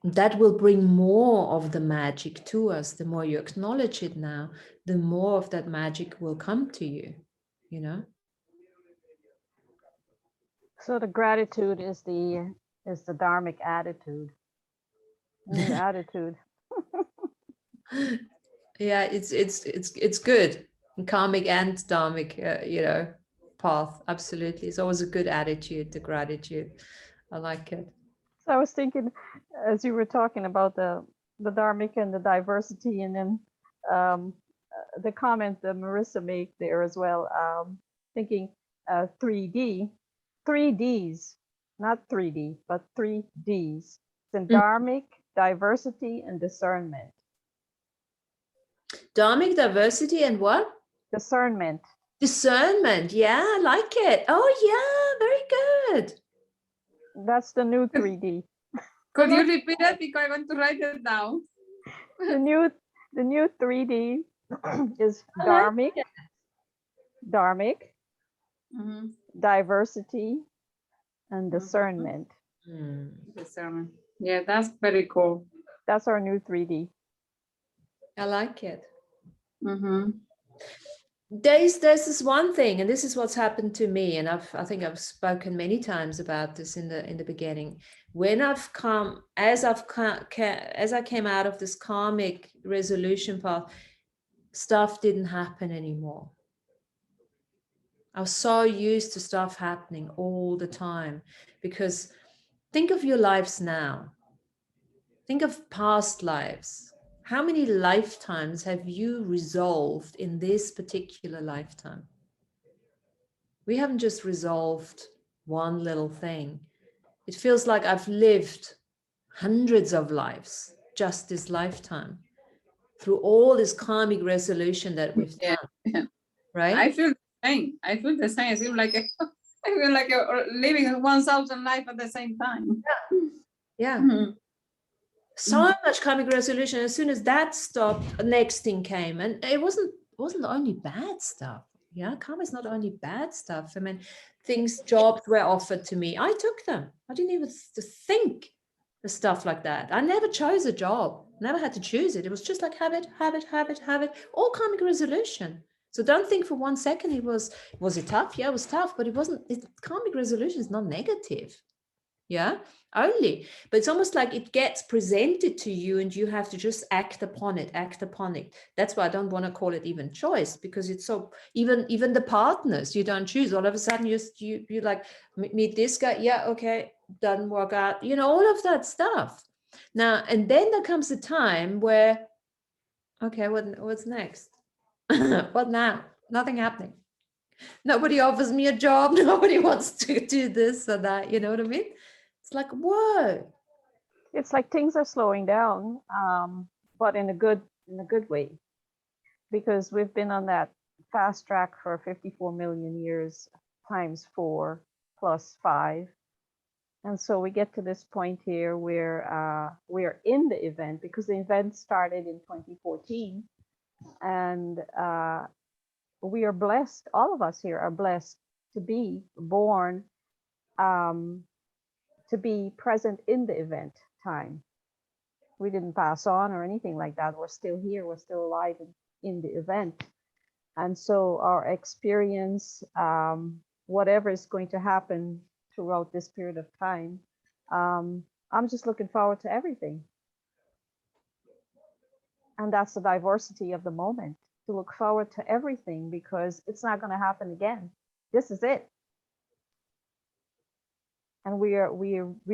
Speaker 1: That will bring more of the magic to us. The more you acknowledge it now, the more of that magic will come to you, you know.
Speaker 5: So the gratitude is the dharmic attitude. New attitude.
Speaker 1: Yeah, it's good. Karmic and dharmic, you know, path. Absolutely. It's always a good attitude, the gratitude. I like it.
Speaker 5: So I was thinking, as you were talking about the Dharmic and the diversity, and then the comment that Marisa made there as well, thinking 3D, 3Ds, not 3D, but 3Ds. It's Dharmic, diversity, and discernment.
Speaker 1: Dharmic, diversity, and what?
Speaker 5: Discernment.
Speaker 1: Discernment. Yeah, I like it. Oh, yeah, very good.
Speaker 5: That's the new 3D.
Speaker 3: Could you repeat that? Because I want to write it down.
Speaker 5: The new 3D is
Speaker 1: I like
Speaker 5: Dharmic,
Speaker 1: it.
Speaker 5: Dharmic,
Speaker 3: Mhm.
Speaker 5: diversity, and discernment.
Speaker 3: Discernment. Yeah, that's very cool.
Speaker 5: That's our new 3D.
Speaker 1: I like it.
Speaker 3: Mm-hmm.
Speaker 1: There's this one thing, and this is what's happened to me, and I think I've spoken many times about this in the beginning. When I've come, as I came out of this karmic resolution path, stuff didn't happen anymore. I was so used to stuff happening all the time, because think of your lives now. Think of past lives. How many lifetimes have you resolved in this particular lifetime? We haven't just resolved one little thing. It feels like I've lived hundreds of lives just this lifetime through all this karmic resolution that we've done, right?
Speaker 3: I feel the same. I feel the same. I feel like I feel like you're living 1,000 life at the same time.
Speaker 1: Yeah.
Speaker 3: Mhm.
Speaker 1: So much karmic resolution. As soon as that stopped, the next thing came, and it wasn't only bad stuff. Yeah, karma is not only bad stuff. I mean, jobs were offered to me. I took them. I didn't even think the stuff like that. I never chose a job. Never had to choose it. It was just like have it. All karmic resolution. So don't think for 1 second was it tough? Yeah, it was tough, but it wasn't. Karmic resolution is not negative. Yeah, only, but it's almost like it gets presented to you and you have to just act upon it. That's why I don't want to call it even choice, because it's so, even the partners you don't choose, all of a sudden you like meet this guy, yeah, okay, doesn't work out, all of that stuff. Now and then there comes a time where, okay, what's next? What now? Nothing happening. Nobody offers me a job. Nobody wants to do this or that. You know what I mean? It's like, whoa.
Speaker 5: It's like things are slowing down, but in a good way, because we've been on that fast track for 54 million years times 4 plus 5. And so we get to this point here where we're in the event, because the event started in 2014, and we are blessed. All of us here are blessed to be born, to be present in the event time. We didn't pass on or anything like that. We're still here. We're still alive in the event. And so our experience, whatever is going to happen throughout this period of time, I'm just looking forward to everything. And that's the diversity of the moment, to look forward to everything, because it's not going to happen again. This is it. And we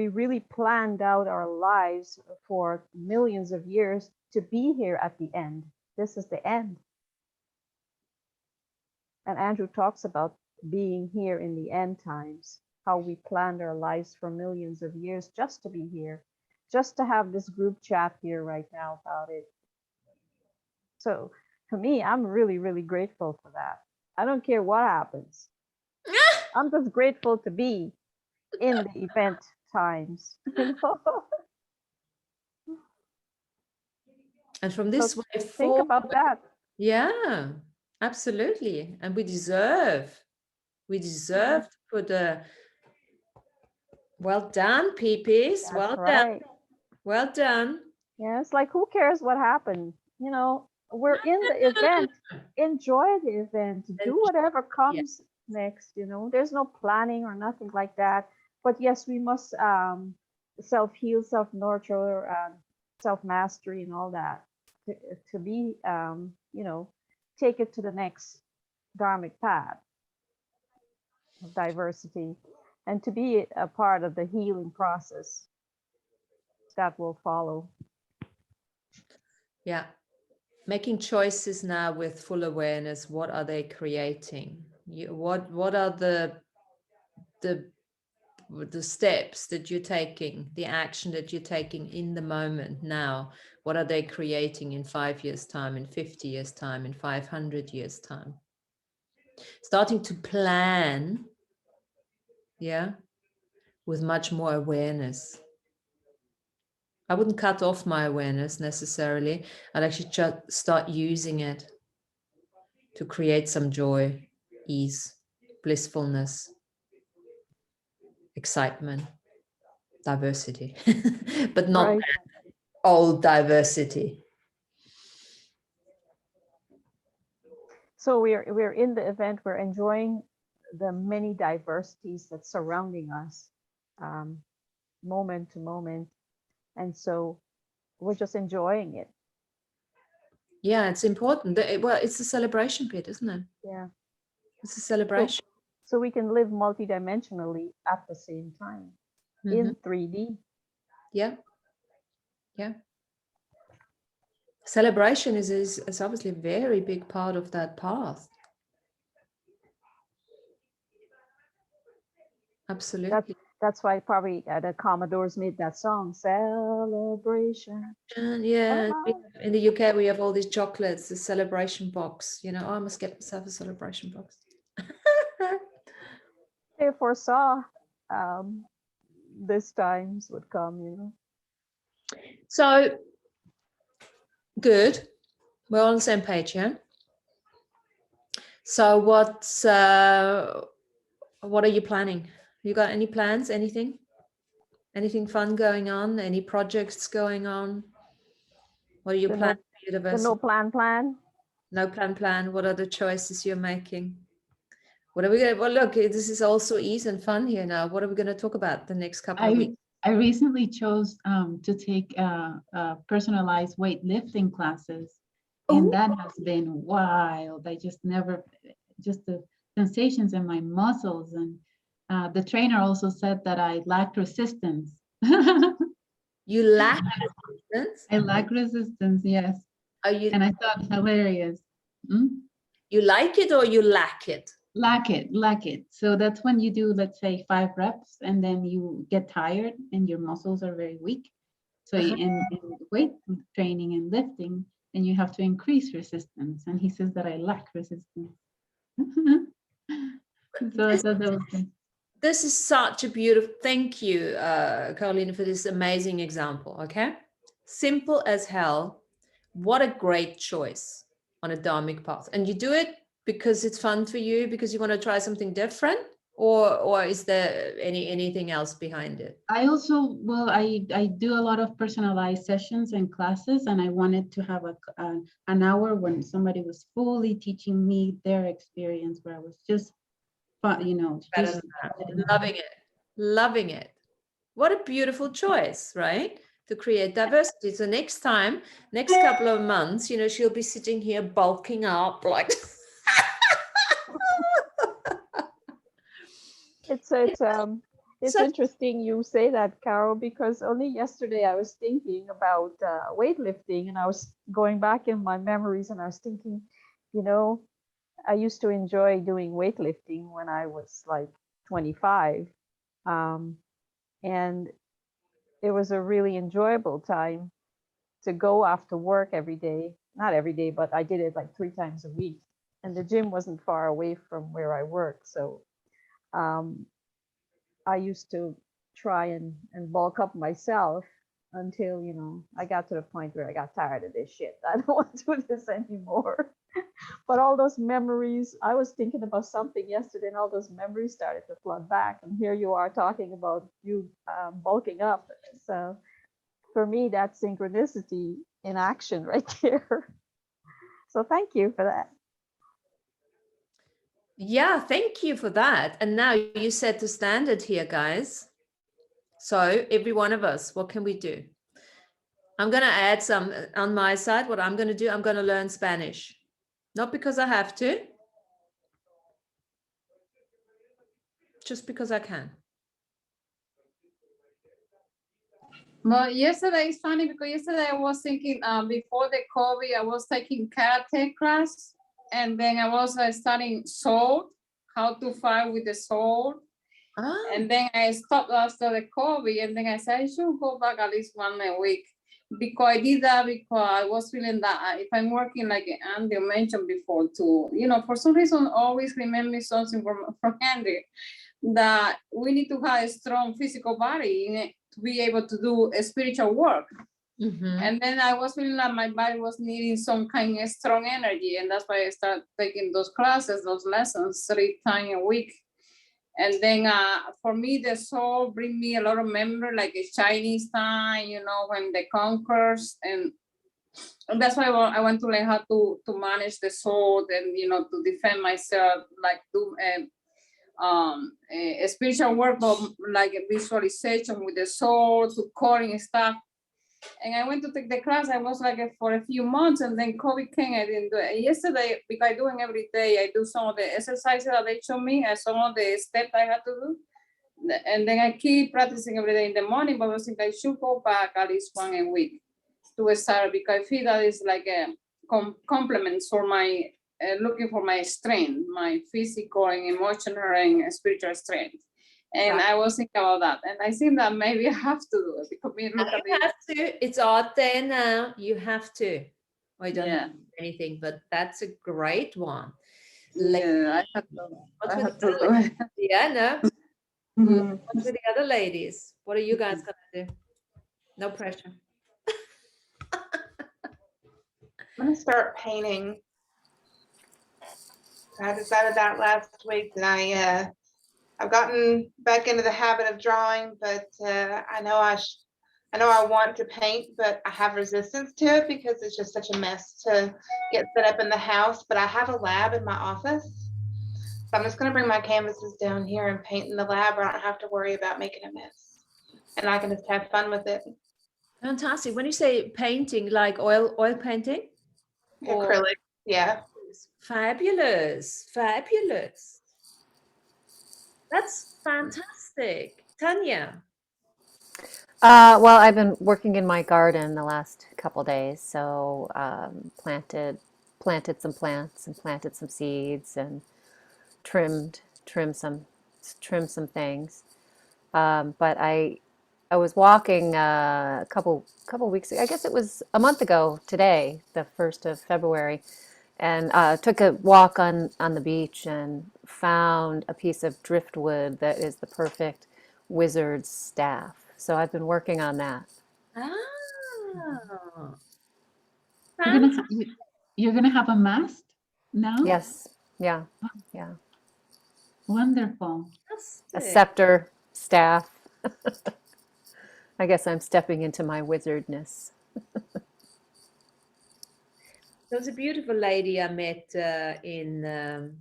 Speaker 5: really planned out our lives for millions of years to be here at the end. This is the end. And Andrew talks about being here in the end times, how we planned our lives for millions of years just to be here, just to have this group chat here right now about it. So for me, I'm really, really grateful for that. I don't care what happens. I'm just grateful to be in the event times.
Speaker 1: And from this
Speaker 5: So
Speaker 1: way
Speaker 5: think
Speaker 1: forward,
Speaker 5: about that.
Speaker 1: yeah, absolutely. And we deserve to put a, well done, peeps.
Speaker 5: That's
Speaker 1: Well
Speaker 5: right.
Speaker 1: done. Well done.
Speaker 5: Yeah, it's like, who cares what happened? We're in the event. Enjoy the event. Do whatever comes next. There's no planning or nothing like that. But yes, we must self-heal, self-nurture, self-mastery, and all that to be, take it to the next dharmic path. of diversity, and to be a part of the healing process that will follow.
Speaker 1: Yeah. Making choices now with full awareness. What are they creating? What are the steps that you're taking, the action that you're taking in the moment now? What are they creating in 5 years' time, in 50 years' time, in 500 years' time? Starting to plan, yeah, with much more awareness. I wouldn't cut off my awareness necessarily. I'd actually just start using it to create some joy, ease, blissfulness, excitement, diversity, but not
Speaker 5: Right.
Speaker 1: all diversity.
Speaker 5: So we're in the event, we're enjoying the many diversities that's surrounding us, moment to moment. And so we're just enjoying it.
Speaker 1: Yeah, it's important. Well, it's a celebration bit, isn't it?
Speaker 5: Yeah.
Speaker 1: It's a celebration.
Speaker 5: So we can live multidimensionally at the same time in 3D.
Speaker 1: Yeah. Yeah. Celebration is obviously a very big part of that path. Absolutely.
Speaker 5: That's why probably the Commodores made that song, Celebration.
Speaker 1: And yeah, in the UK we have all these chocolates, the celebration box. You know, oh, I must get myself a celebration box.
Speaker 5: They foresaw this times would come, you know.
Speaker 1: So good. We're on the same page, yeah? So what are you planning? You got any plans? Anything fun going on? Any projects going on? What are you planning for university?
Speaker 5: The no plan?
Speaker 1: No plan. What are the choices you're making? What are we going to, well, look, this is also ease and fun here now. What are we going to talk about the next couple of weeks?
Speaker 6: I recently chose to take personalized weightlifting classes. And that has been wild. I just the sensations in my muscles. And the trainer also said that I lacked resistance.
Speaker 1: You lack resistance?
Speaker 6: I lack resistance, yes. And I thought hilarious.
Speaker 1: You like it or you lack it?
Speaker 6: Lack it. So that's when you do, let's say, 5 reps and then you get tired and your muscles are very weak. So in weight training and lifting, then you have to increase resistance. And he says that I lack resistance. So I thought that was good.
Speaker 1: This is such a beautiful, thank you, Carolina, for this amazing example, okay? Simple as hell. What a great choice on a dharmic path. And you do it because it's fun for you, because you want to try something different? Or is there anything else behind it?
Speaker 6: I also, well, I do a lot of personalized sessions and classes, and I wanted to have an hour when somebody was fully teaching me their experience, where I was just, you know, just
Speaker 1: loving it. What a beautiful choice, right? To create diversity. So next couple of months, you know, she'll be sitting here bulking up like.
Speaker 5: It's interesting you say that, Carol, because only yesterday I was thinking about weightlifting, and I was going back in my memories, and I was thinking, you know, I used to enjoy doing weightlifting when I was like 25, and it was a really enjoyable time to go after work every day. Not every day, but I did it like 3 times a week, and the gym wasn't far away from where I work, so I used to try and bulk up myself until, you know, I got to the point where I got tired of this shit. I don't want to do this anymore. But all those memories, I was thinking about something yesterday, and all those memories started to flood back. And here you are talking about you bulking up. So for me, that's synchronicity in action right there. So thank you for that.
Speaker 1: Yeah, thank you for that. And now you set the standard here, guys. So every one of us, what can we do? I'm going to add some on my side. What I'm going to do, I'm going to learn Spanish. Not because I have to. just because I can.
Speaker 3: Well, yesterday is funny because yesterday I was thinking before the COVID, I was taking karate class, and then I was studying sword, how to fight with the sword.
Speaker 1: Ah.
Speaker 3: And then I stopped after the COVID, and then I said I should go back at least 1 a week, because I did that because I was feeling that if I'm working like Andy mentioned before too, you know, for some reason always remember something from Andy, that we need to have a strong physical body to be able to do a spiritual work.
Speaker 1: Mm-hmm.
Speaker 3: And then I was feeling like my body was needing some kind of strong energy, and that's why I started taking those classes, those lessons 3 times a week. And then for me, the soul bring me a lot of memory, like a Chinese time, you know, when the conquers, and that's why I want to learn how to manage the soul, and you know, to defend myself, like do a spiritual work, but like a visualization with the soul, to calling stuff. And I went to take the class. I was like for a few months, and then COVID came. I didn't do it. Yesterday, because I do it every day, I do some of the exercises that they show me and some of the steps I had to do. And then I keep practicing every day in the morning, but I think I should go back at least 1 a week to start, because I feel that is like a complement for my looking for my strength, my physical and emotional and spiritual strength. And I was thinking about that, and I think that maybe I have to do it, because look at
Speaker 1: You have to. It's out there now. You have to. I don't
Speaker 3: Yeah.
Speaker 1: have anything, but that's a great one.
Speaker 3: Yeah, I have
Speaker 1: What's
Speaker 3: to,
Speaker 1: with
Speaker 3: do
Speaker 1: the other
Speaker 3: it.
Speaker 1: Yeah, no.
Speaker 3: Mhm.
Speaker 1: What's with the other ladies? What are you guys gonna do? No pressure.
Speaker 2: I'm gonna start painting. I decided that last week that I've gotten back into the habit of drawing, but I know I want to paint, but I have resistance to it because it's just such a mess to get set up in the house. But I have a lab in my office, so I'm just gonna bring my canvases down here and paint in the lab, where I don't have to worry about making a mess, and I can just have fun with it.
Speaker 1: Fantastic. When you say painting, like oil painting? Or-
Speaker 2: Acrylic, yeah.
Speaker 1: Fabulous. Fabulous. That's fantastic. Tanya.
Speaker 4: Well, I've been working in my garden the last couple days, so planted some plants and planted some seeds and trimmed some things. But I was walking a couple weeks ago. I guess it was a month ago today, the 1st of February, and took a walk on the beach and found a piece of driftwood that is the perfect wizard's staff. So I've been working on that.
Speaker 1: Ah.
Speaker 6: You're gonna have a mast now?
Speaker 4: Yes, yeah.
Speaker 6: Wonderful.
Speaker 4: A scepter, staff. I guess I'm stepping into my wizardness.
Speaker 1: There was a beautiful lady I met in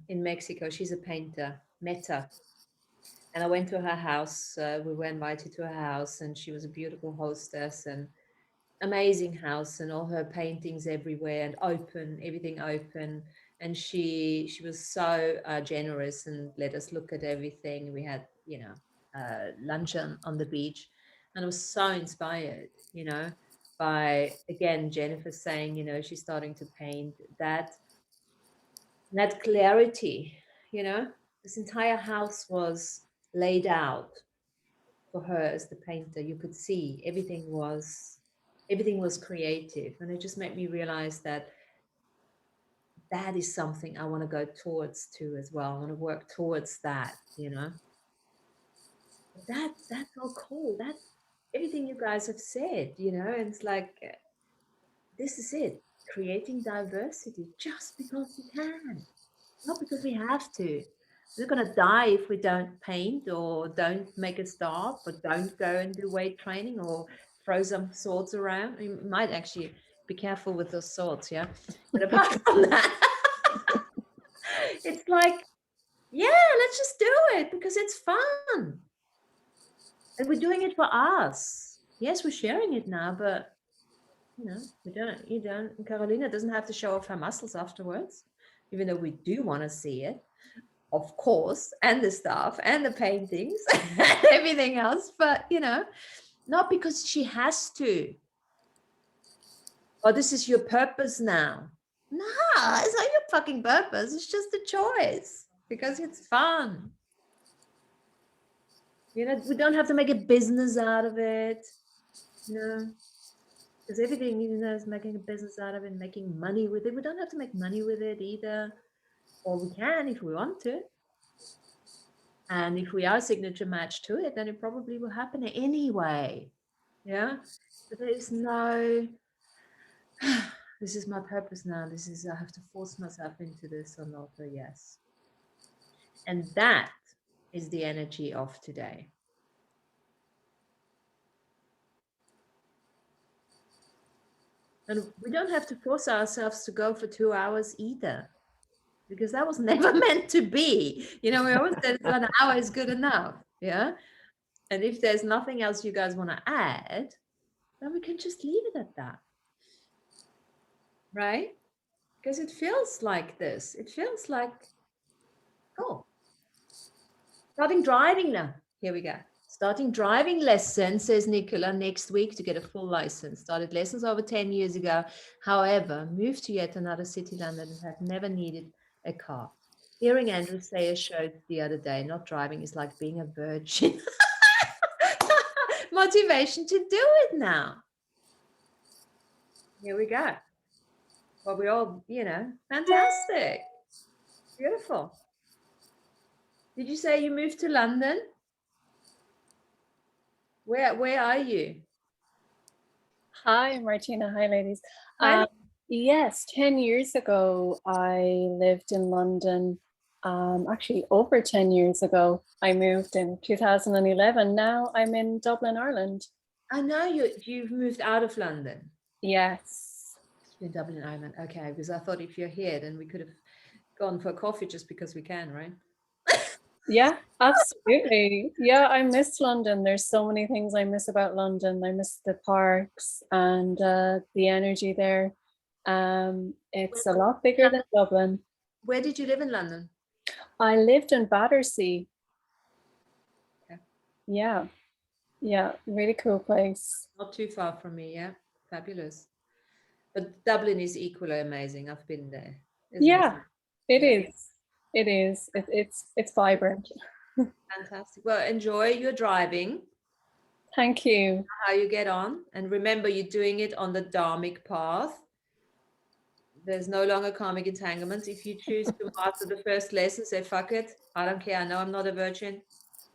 Speaker 1: Mexico. She's a painter, Meta. And I went to her house. We were invited to her house, and she was a beautiful hostess, and amazing house, and all her paintings everywhere, and open, everything open. And she was so generous and let us look at everything. We had, lunch on the beach, and I was so inspired, by, again, Jennifer saying, she's starting to paint that clarity. This entire house was laid out for her as the painter. You could see everything was creative, and it just made me realize that is something I want to go towards too as well. I want to work towards that. That's all cool. That's everything you guys have said. And it's like, this is it, creating diversity just because we can, not because we have to. We're going to die if we don't paint or don't make a staff or don't go and do weight training or throw some swords around. You might actually be careful with those swords, yeah? But apart from that, it's like, yeah, let's just do it because it's fun. And we're doing it for us. Yes, we're sharing it now, but, you don't, Carolina doesn't have to show off her muscles afterwards, even though we do want to see it. of course, and the stuff and the paintings and everything else, but not because she has to. Or this is your purpose now. No, it's not your fucking purpose. It's just a choice because it's fun. We don't have to make a business out of it. Because everything is making a business out of it, making money with it. We don't have to make money with it either. Or we can if we want to. And if we are signature match to it, then it probably will happen anyway. Yeah. But there is no, this is my purpose now. I have to force myself into this or not, or yes. And that is the energy of today. And we don't have to force ourselves to go for 2 hours either, because that was never meant to be. We always said 1 hour is good enough. Yeah. And if there's nothing else you guys want to add, then we can just leave it at that. Right? Because it feels like this. It feels like, oh, starting driving now. Here we go. Starting driving lessons, says Nicola, next week to get a full license. Started lessons over 10 years ago. However, moved to yet another city, London, and have never needed a car. Hearing Andrew say a show the other day, not driving is like being a virgin. Motivation to do it now. Here we go. Well, we all, fantastic. Beautiful. Did you say you moved to London? Where are you?
Speaker 4: Hi, Martina. Hi, ladies.
Speaker 1: Hi.
Speaker 4: Yes, 10 years ago, I lived in London. Actually, over 10 years ago, I moved in 2011. Now I'm in Dublin, Ireland.
Speaker 1: I know you've moved out of London.
Speaker 4: Yes.
Speaker 1: In Dublin, Ireland. Okay, because I thought if you're here, then we could have gone for coffee just because we can, right?
Speaker 4: Yeah, absolutely. Yeah, I miss London. There's so many things I miss about London. I miss the parks and the energy there. It's a lot bigger than Dublin.
Speaker 1: Where did you live in London?
Speaker 4: I lived in Battersea.
Speaker 1: Okay.
Speaker 4: Yeah, really cool place.
Speaker 1: Not too far from me, yeah. Fabulous. But Dublin is equally amazing. I've been there.
Speaker 4: Yeah, it is. It is. It's vibrant.
Speaker 1: Fantastic. Well, enjoy your driving.
Speaker 4: Thank you.
Speaker 1: How you get on. And remember, you're doing it on the Dharmic path. There's no longer karmic entanglements. If you choose to master the first lesson, say, fuck it. I don't care. I know I'm not a virgin.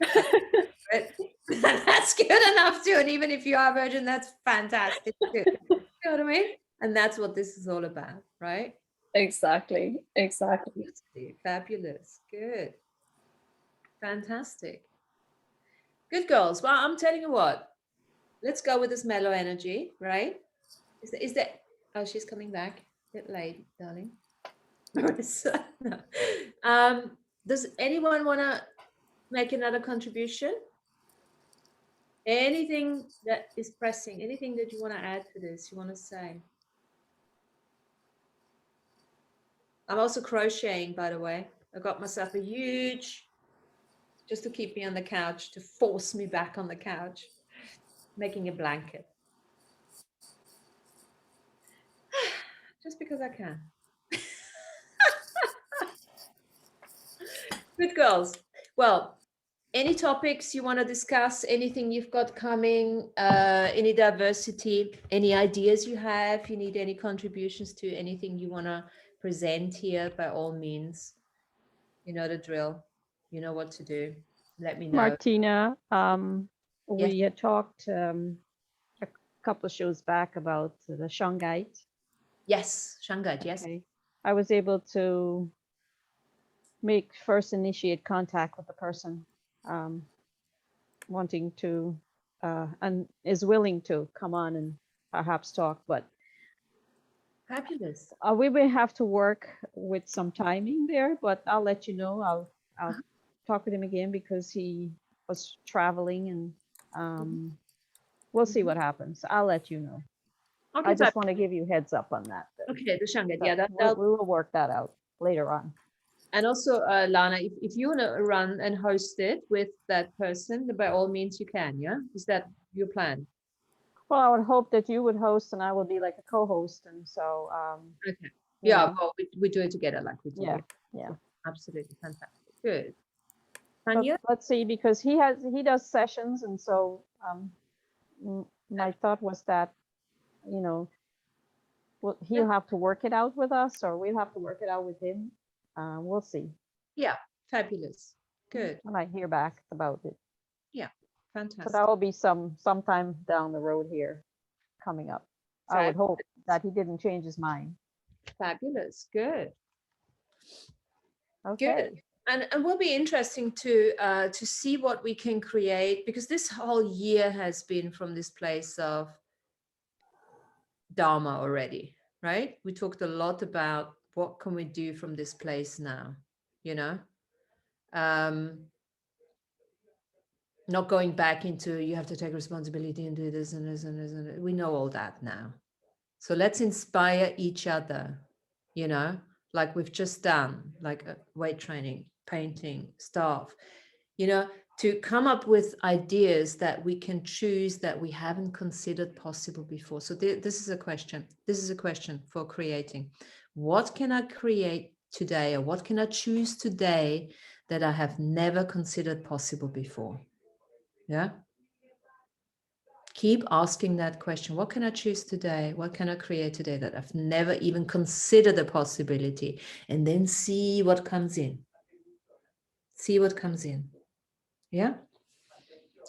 Speaker 1: That's good enough too. And even if you are a virgin, that's fantastic too. You know what I mean? And that's what this is all about, right?
Speaker 4: Exactly.
Speaker 1: Fabulous. Good. Fantastic. Good girls. Well, I'm telling you what, let's go with this mellow energy, right? Is that, oh, she's coming back. A bit late, darling. Marisa. No. Does anyone want to make another contribution? Anything that is pressing, anything that you want to add to this, you want to say? I'm also crocheting, by the way. I got myself a huge, just to keep me on the couch, to force me back on the couch, making a blanket. Just because I can. Good girls. Well, any topics you want to discuss, anything you've got coming, any diversity, any ideas you have, you need any contributions to anything you want to present here, by all means, you know the drill, you know what to do. Let me know.
Speaker 5: Martina,
Speaker 1: Yes.
Speaker 5: we had talked a couple of shows back about the Shungite.
Speaker 1: Yes, Shangat, yes.
Speaker 5: Okay. I was able to initiate contact with the person wanting to and is willing to come on and perhaps talk, but
Speaker 1: Fabulous.
Speaker 5: we will have to work with some timing there, but I'll let you know. I'll talk with him again because he was traveling and we'll see what happens. I'll let you know.
Speaker 1: Okay,
Speaker 5: I just want to give you heads up on that.
Speaker 1: okay, the Shangat,
Speaker 5: But
Speaker 1: yeah,
Speaker 5: we will work that out later on.
Speaker 1: And also, Lana, if you want to run and host it with that person, by all means you can, yeah? Is that your plan?
Speaker 5: Well, I would hope that you would host and I will be like a co-host. And so,
Speaker 1: Okay.
Speaker 5: you
Speaker 1: Yeah,
Speaker 5: know,
Speaker 1: well, we do it together like we do
Speaker 5: yeah,
Speaker 1: here.
Speaker 5: yeah.
Speaker 1: Absolutely fantastic. Good.
Speaker 5: But
Speaker 1: Tanya?
Speaker 5: let's see, because he does sessions. And so my thought was that, you know, well, he'll have to work it out with us or we'll have to work it out with him. We'll see
Speaker 1: Yeah, fabulous. Good.
Speaker 5: when I hear back about it.
Speaker 1: Yeah,
Speaker 5: So
Speaker 1: fantastic.
Speaker 5: that will be sometime down the road here coming up. I would hope that he didn't change his mind.
Speaker 1: Fabulous. Good.
Speaker 5: Okay.
Speaker 1: Good. And it will be interesting to see what we can create, because this whole year has been from this place of Dharma already, right? We talked a lot about what can we do from this place now, you know? Not going back into you have to take responsibility and do this and this and this and this. We know all that now. So let's inspire each other, you know, like we've just done, like weight training, painting, staff, you know, to come up with ideas that we can choose that we haven't considered possible before. So this is a question. This is a question for creating. What can I create today, or what can I choose today that I have never considered possible before? Yeah. Keep asking that question. What can I choose today? What can I create today that I've never even considered a possibility? And then see what comes in. See what comes in. Yeah.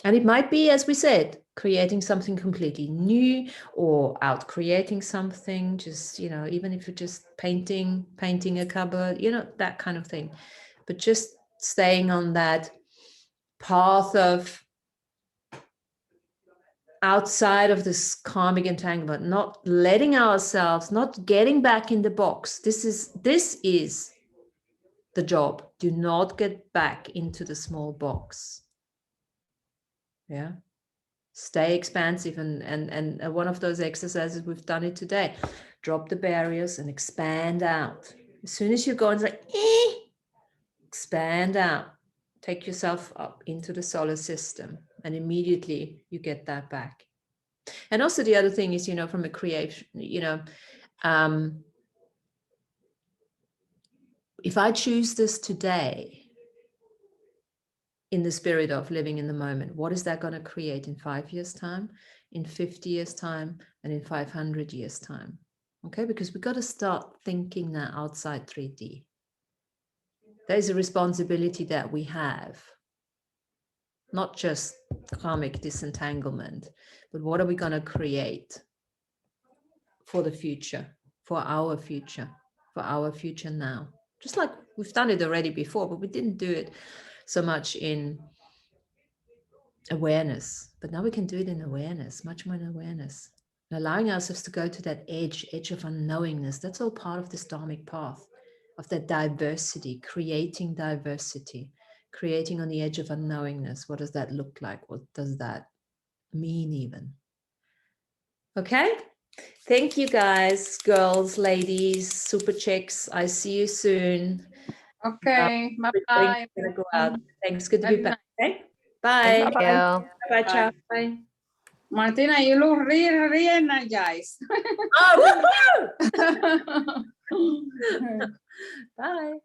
Speaker 1: And it might be, as we said, creating something completely new, or out creating something, just, you know, even if you're just painting a cupboard, you know, that kind of thing. But just staying on that path of outside of this karmic entanglement, not letting ourselves, not getting back in the box. This is the job. Do not get back into the small box. Yeah. Stay expansive. And one of those exercises, we've done it today. Drop the barriers and expand out. As soon as you go and like, expand out. Take yourself up into the solar system, and immediately you get that back. And also the other thing is, you know, from a creation, you know, if I choose this today in the spirit of living in the moment, what is that going to create in 5 years' time, in 50 years' time, and in 500 years' time? Okay, because we got to start thinking now outside 3D. There is a responsibility that we have, not just karmic disentanglement, but what are we going to create for the future, for our future now? Just like we've done it already before, but we didn't do it so much in awareness. But now we can do it in awareness, much more in awareness. And allowing ourselves to go to that edge of unknowingness. That's all part of this Dharmic path, of that diversity, creating on the edge of unknowingness. What does that look like? What does that mean even? Okay. Thank you guys, girls, ladies, super chicks. I see you soon.
Speaker 3: Okay, bye-bye.
Speaker 1: Go out. Thanks. Good to be back. Okay. Bye.
Speaker 4: Thank you.
Speaker 1: Bye. Ciao. Bye.
Speaker 3: Martina, you look really energized.
Speaker 1: Oh, woohoo! Bye.